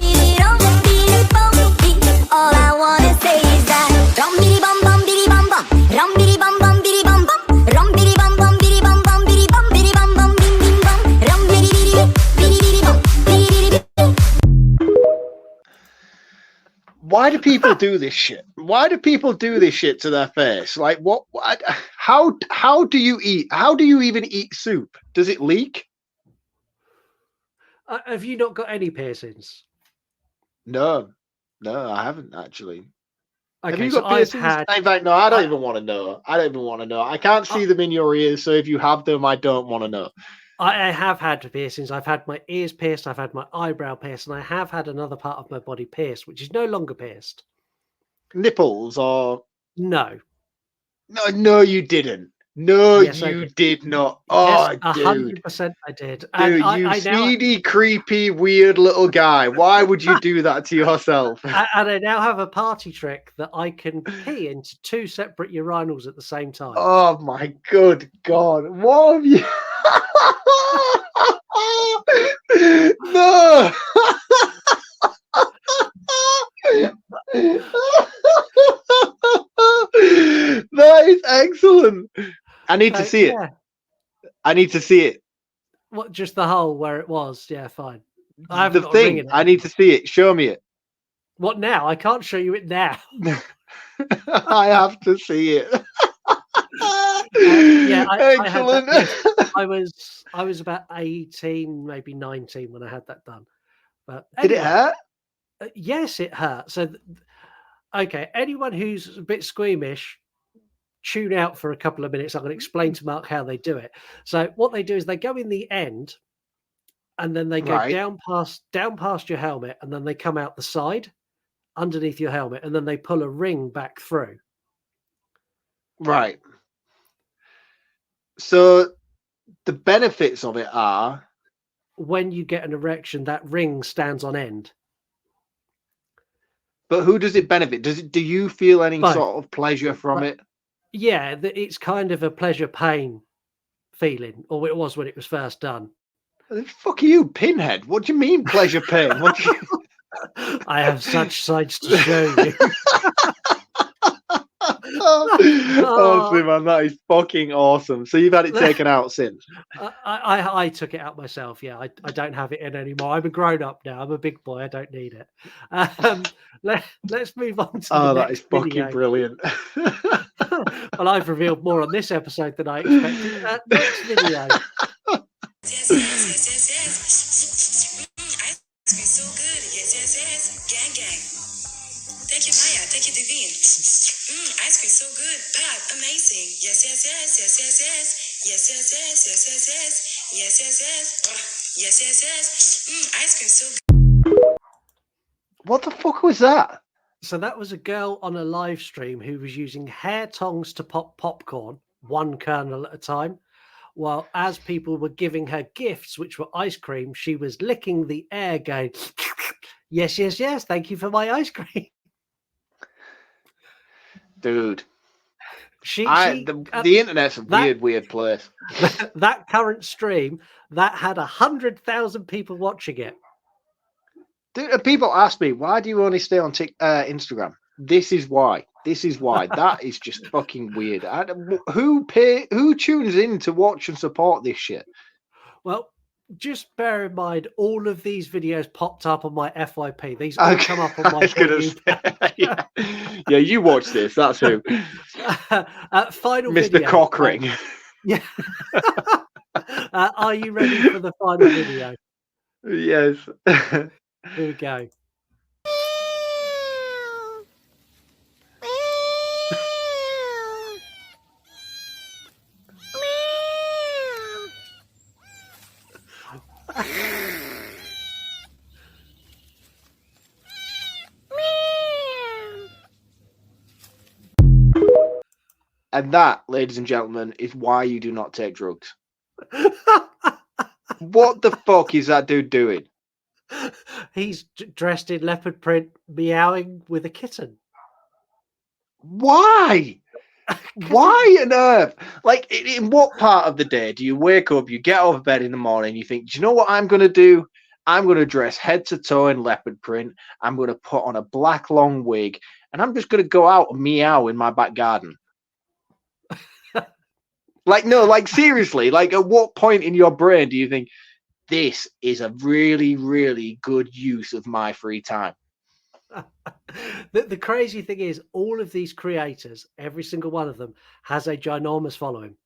All I wanna say is that rum bidi bum bum bidi bum bum, rum bidi bum bum bidi bum bum, rum bidi bum bum bidi bum bum bidi bum bidi bum bum bim bim bum, rum bidi bidi bidi bum bidi bidi. Why do people do this shit? Why do people do this shit to their face? Like what how do you eat? How do you even eat soup? Does it leak? Have you not got any piercings? No, I haven't actually. Okay, have you so got piercings? In fact, no, I don't even want to know. I can't see them in your ears, so if you have them, I don't want to know. I have had piercings. I've had my ears pierced. I've had my eyebrow pierced, and I have had another part of my body pierced, which is no longer pierced. Nipples or no? No, you didn't. No, yes, you did not. Oh, yes, 100% I did. Dude, you seedy, creepy, weird little guy. Why would you do that to yourself? And I now have a party trick that I can pee into 2 separate urinals at the same time. Oh my good God. What have you... No! That is excellent. I need to see it. I need to see it. What, just the hole where it was? Yeah, fine. The thing. I need to see it. Show me it. What now? I can't show you it now. I have to see it. Excellent. I was about 18, maybe 19 when I had that done. But anyway, did it hurt? Yes, it hurt. So, okay, anyone who's a bit squeamish, tune out for a couple of minutes. I'm going to explain to Mark how they do it. So what they do is they go in the end, and then they go down past your helmet, and then they come out the side underneath your helmet, and then they pull a ring back through. Right. So the benefits of it are when you get an erection, that ring stands on end. But who does it benefit? Do you feel any sort of pleasure from it? Yeah, it's kind of a pleasure pain feeling, or it was when it was first done. The fuck are you, Pinhead? What do you mean pleasure pain? What do you... I have such sights to show you. Honestly, man, that is fucking awesome. So you've had it taken out since? I took it out myself. Yeah, I don't have it in anymore. I'm a grown up now. I'm a big boy. I don't need it. Let's move on to the that next is fucking video. brilliant. Well, I've revealed more on this episode than I expected. Next video. So good. Yes. Gang. Thank you, Maya. Thank you, Divine. Ice cream so good. Pop, amazing. Yes. Ice cream so good. What the fuck was that? So that was a girl on a live stream who was using hair tongs to pop popcorn, one kernel at a time, while as people were giving her gifts, which were ice cream, she was licking the air going, yes, thank you for my ice cream. Dude. The internet's a weird place. That current stream, that had 100,000 people watching it. Dude, people ask me, why do you only stay on Instagram? This is why. That is just fucking weird. Who tunes in to watch and support this shit? Well, just bear in mind, all of these videos popped up on my FYP. These all come up on I my was gonna For You say, yeah, you watch this. That's who. Final Mr. video. Cockring. Yeah. Are you ready for the final video? Yes. Here we go. And that, ladies and gentlemen, is why you do not take drugs. What the fuck is that dude doing? He's dressed in leopard print, meowing with a kitten. Why? Why on earth? Like, in what part of the day do you wake up, you get out of bed in the morning, you think, do you know what I'm going to do? I'm going to dress head to toe in leopard print. I'm going to put on a black long wig, and I'm just going to go out and meow in my back garden. Like, no, like, seriously, like, at what point in your brain do you think this is a really, really good use of my free time? The crazy thing is, all of these creators, every single one of them, has a ginormous following.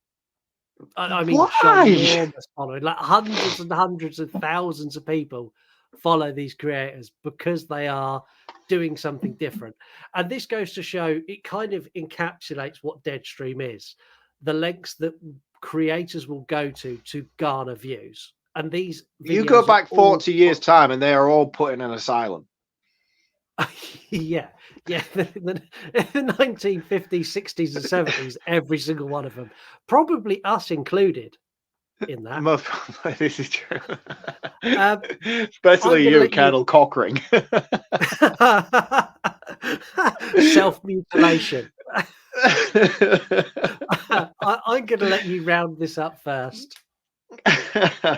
I mean, ginormous following. Like hundreds and hundreds of thousands of people follow these creators because they are doing something different. And this goes to show it kind of encapsulates what Deadstream is. The lengths that creators will go to garner views. And these You go videos back are all 40 years' time and they are all put in an asylum. yeah. The 1950s, 60s, and 70s, every single one of them, probably us included in that. Most probably, this is true. Especially you, Colonel Cockring. Self-mutilation. I'm going to let you round this up first. I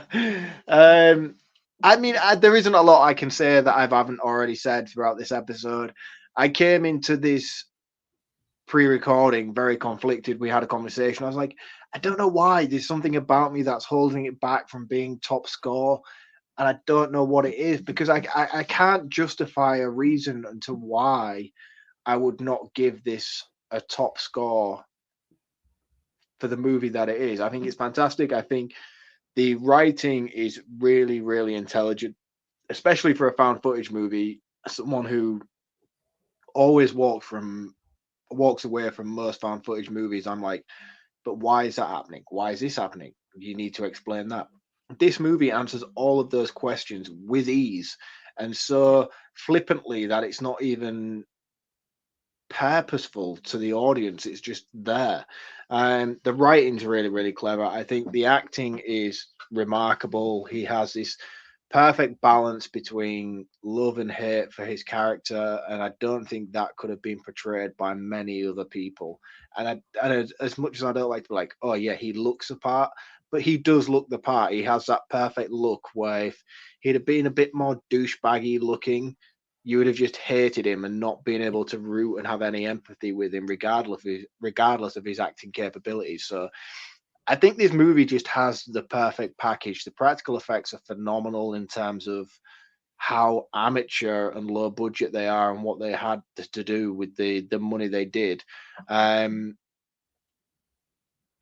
mean, there isn't a lot I can say that I haven't already said throughout this episode. I came into this pre-recording very conflicted. We had a conversation. I was like, I don't know why. There's something about me that's holding it back from being top score. And I don't know what it is, because I can't justify a reason into why I would not give this a top score for the movie that it is. I think it's fantastic. I think the writing is really, really intelligent, especially for a found footage movie. Someone who always walks away from most found footage movies, I'm like, but why is that happening? Why is this happening? You need to explain that. This movie answers all of those questions with ease, and so flippantly that it's not even purposeful to the audience. It's just there. The writing's really, really clever. I think the acting is remarkable. He has this perfect balance between love and hate for his character, and I don't think that could have been portrayed by many other people. And as much as I don't like to be like, oh yeah, he looks the part, but he does look the part. He has that perfect look where if he'd have been a bit more douchebaggy looking, you would have just hated him and not been able to root and have any empathy with him, regardless of his acting capabilities. So I think this movie just has the perfect package. The practical effects are phenomenal in terms of how amateur and low budget they are and what they had to do with the money they did. I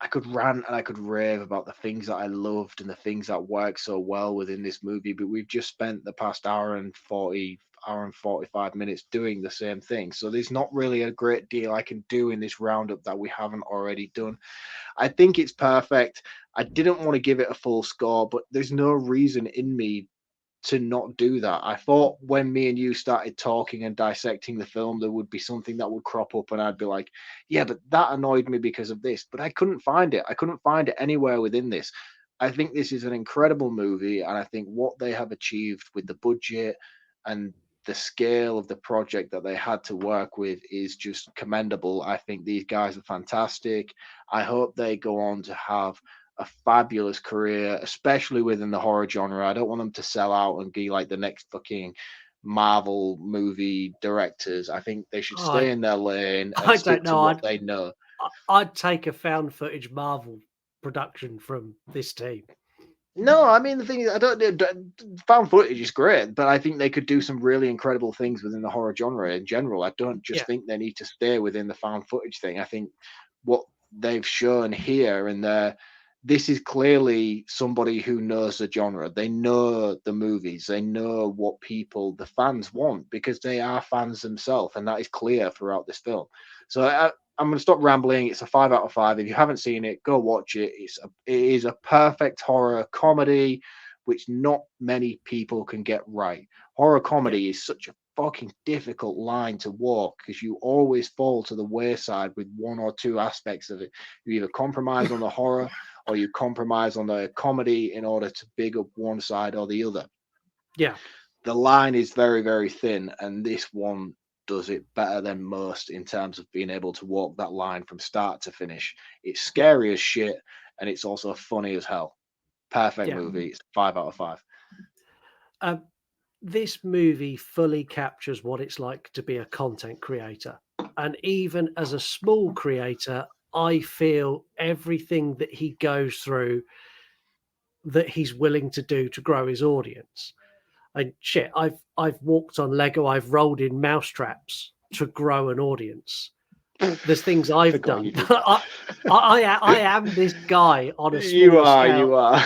could rant and I could rave about the things that I loved and the things that worked so well within this movie, but we've just spent the past hour and 45 minutes doing the same thing. So there's not really a great deal I can do in this roundup that we haven't already done. I think it's perfect. I didn't want to give it a full score, but there's no reason in me to not do that. I thought when me and you started talking and dissecting the film, there would be something that would crop up and I'd be like, yeah, but that annoyed me because of this. But I couldn't find it. I couldn't find it anywhere within this. I think this is an incredible movie, and I think what they have achieved with the budget and the scale of the project that they had to work with is just commendable. I think these guys are fantastic. I hope they go on to have a fabulous career, especially within the horror genre. I don't want them to sell out and be like the next fucking Marvel movie directors. I think they should stay in their lane and I stick don't to know. what they know. I'd take a found footage Marvel production from this team. No, I mean the thing is, I don't. Found footage is great, but I think they could do some really incredible things within the horror genre in general. I don't just think they need to stay within the found footage thing. I think what they've shown here and there, this is clearly somebody who knows the genre. They know the movies. They know what people, the fans, want because they are fans themselves, and that is clear throughout this film. So I'm going to stop rambling. It's a 5 out of 5. If you haven't seen it, go watch it. It is a perfect horror comedy, which not many people can get right. Horror comedy is such a fucking difficult line to walk because you always fall to the wayside with one or two aspects of it. You either compromise on the horror or you compromise on the comedy in order to big up one side or the other. Yeah. The line is very, very thin, and this one does it better than most in terms of being able to walk that line from start to finish. It's scary as shit, and it's also funny as hell. Perfect movie. It's 5 out of 5. This movie fully captures what it's like to be a content creator. And even as a small creator, I feel everything that he goes through that he's willing to do to grow his audience. And shit, I've walked on Lego, I've rolled in mousetraps to grow an audience. There's things I've done. I am this guy on a small scale. You are.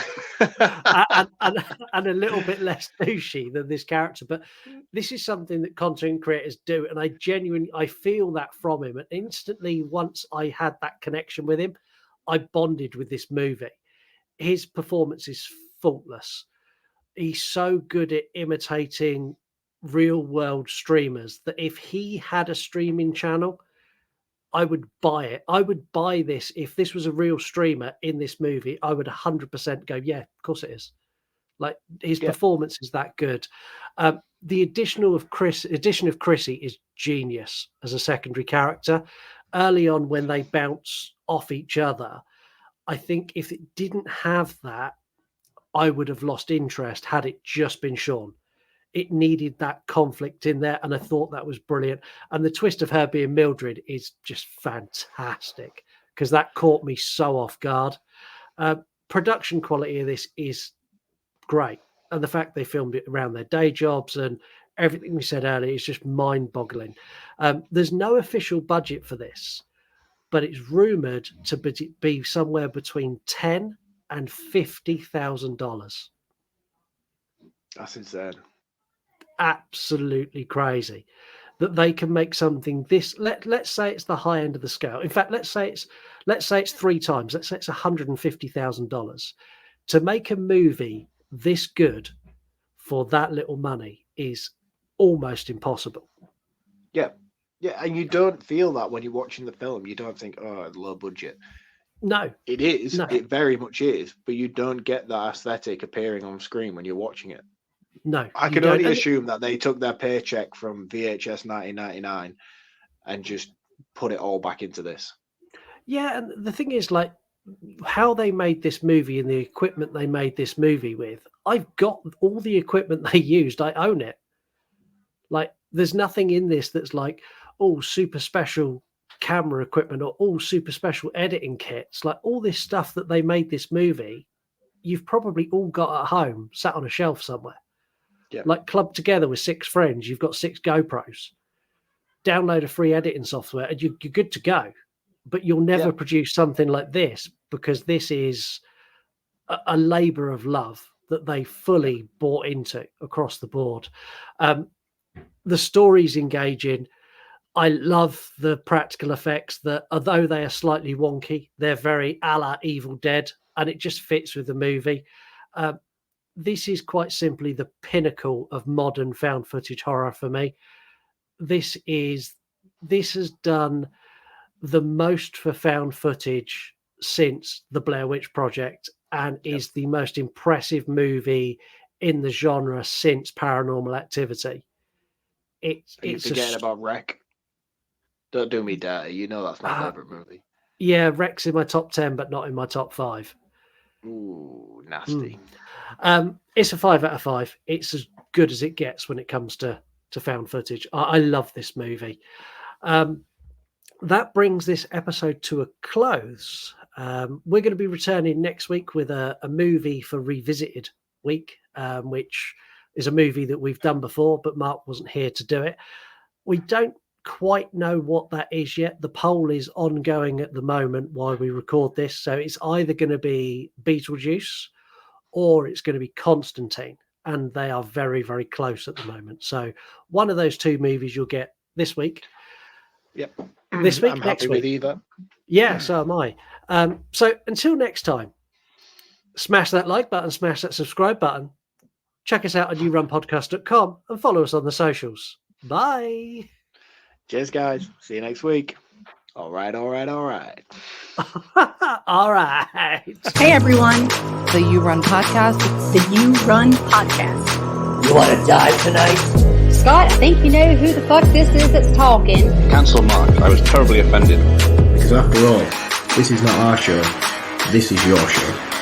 and a little bit less douchey than this character. But this is something that content creators do. And I feel that from him. And instantly, once I had that connection with him, I bonded with this movie. His performance is faultless. He's so good at imitating real world streamers that if he had a streaming channel, I would buy it. I would buy this. If this was a real streamer in this movie, I would 100% go, yeah, of course it is. Like his performance is that good. The addition of Chrissy is genius as a secondary character. Early on when they bounce off each other, I think if it didn't have that, I would have lost interest had it just been Sean. It needed that conflict in there, and I thought that was brilliant. And the twist of her being Mildred is just fantastic because that caught me so off guard. Production quality of this is great, and the fact they filmed it around their day jobs and everything we said earlier is just mind-boggling. There's no official budget for this, but it's rumored to be somewhere between $10,000 and $50,000. That's insane. Absolutely crazy that they can make something this. Let's say it's the high end of the scale. In fact, let's say it's 3 times. Let's say it's $150,000 to make a movie this good for that little money is almost impossible. Yeah, and you don't feel that when you're watching the film. You don't think, oh, low budget. No, it is. No. It very much is, but you don't get that aesthetic appearing on screen when you're watching it. No, I can only assume that they took their paycheck from VHS 1999 and just put it all back into this. Yeah, and the thing is, like, how they made this movie and the equipment they made this movie with, I've got all the equipment they used. I own it. Like, there's nothing in this that's like, oh, super special camera equipment or all super special editing kits. Like, all this stuff that they made this movie, you've probably all got at home, sat on a shelf somewhere. Yeah. Like, clubbed together with 6 friends, you've got 6 GoPros. Download a free editing software and you're good to go. But you'll never produce something like this because this is a labor of love that they fully bought into across the board. The story's engaging. I love the practical effects that, although they are slightly wonky, they're very a la Evil Dead, and it just fits with the movie. This is quite simply the pinnacle of modern found footage horror for me. This has done the most for found footage since the Blair Witch Project and is the most impressive movie in the genre since Paranormal Activity. You're forgetting about Wreck. Don't do me dirty. You know that's my favorite movie. Yeah, Wreck's in my top 10, but not in my top 5. Ooh, nasty. It's a 5 out of 5. It's as good as it gets when it comes to found footage. I love this movie. That brings this episode to a close. We're going to be returning next week with a movie for Revisited Week, which is a movie that we've done before, but Mark wasn't here to do it. We don't quite know what that is yet. The poll is ongoing at the moment while we record this, so it's either going to be Beetlejuice or it's going to be Constantine, and they are very, very close at the moment. So one of those two movies you'll get this week. Yep. This week, I'm next happy week. with either. Yeah, so am I. So until next time, smash that like button, smash that subscribe button. Check us out at newrunpodcast.com and follow us on the socials. Bye. Cheers, guys. See you next week. All right. All right. Hey everyone, The You Run Podcast. the You Run Podcast. You want to die tonight? Scott, I think you know who the fuck this is that's talking. Cancel Mark. I was terribly offended. Because after all, this is not our show, this is your show.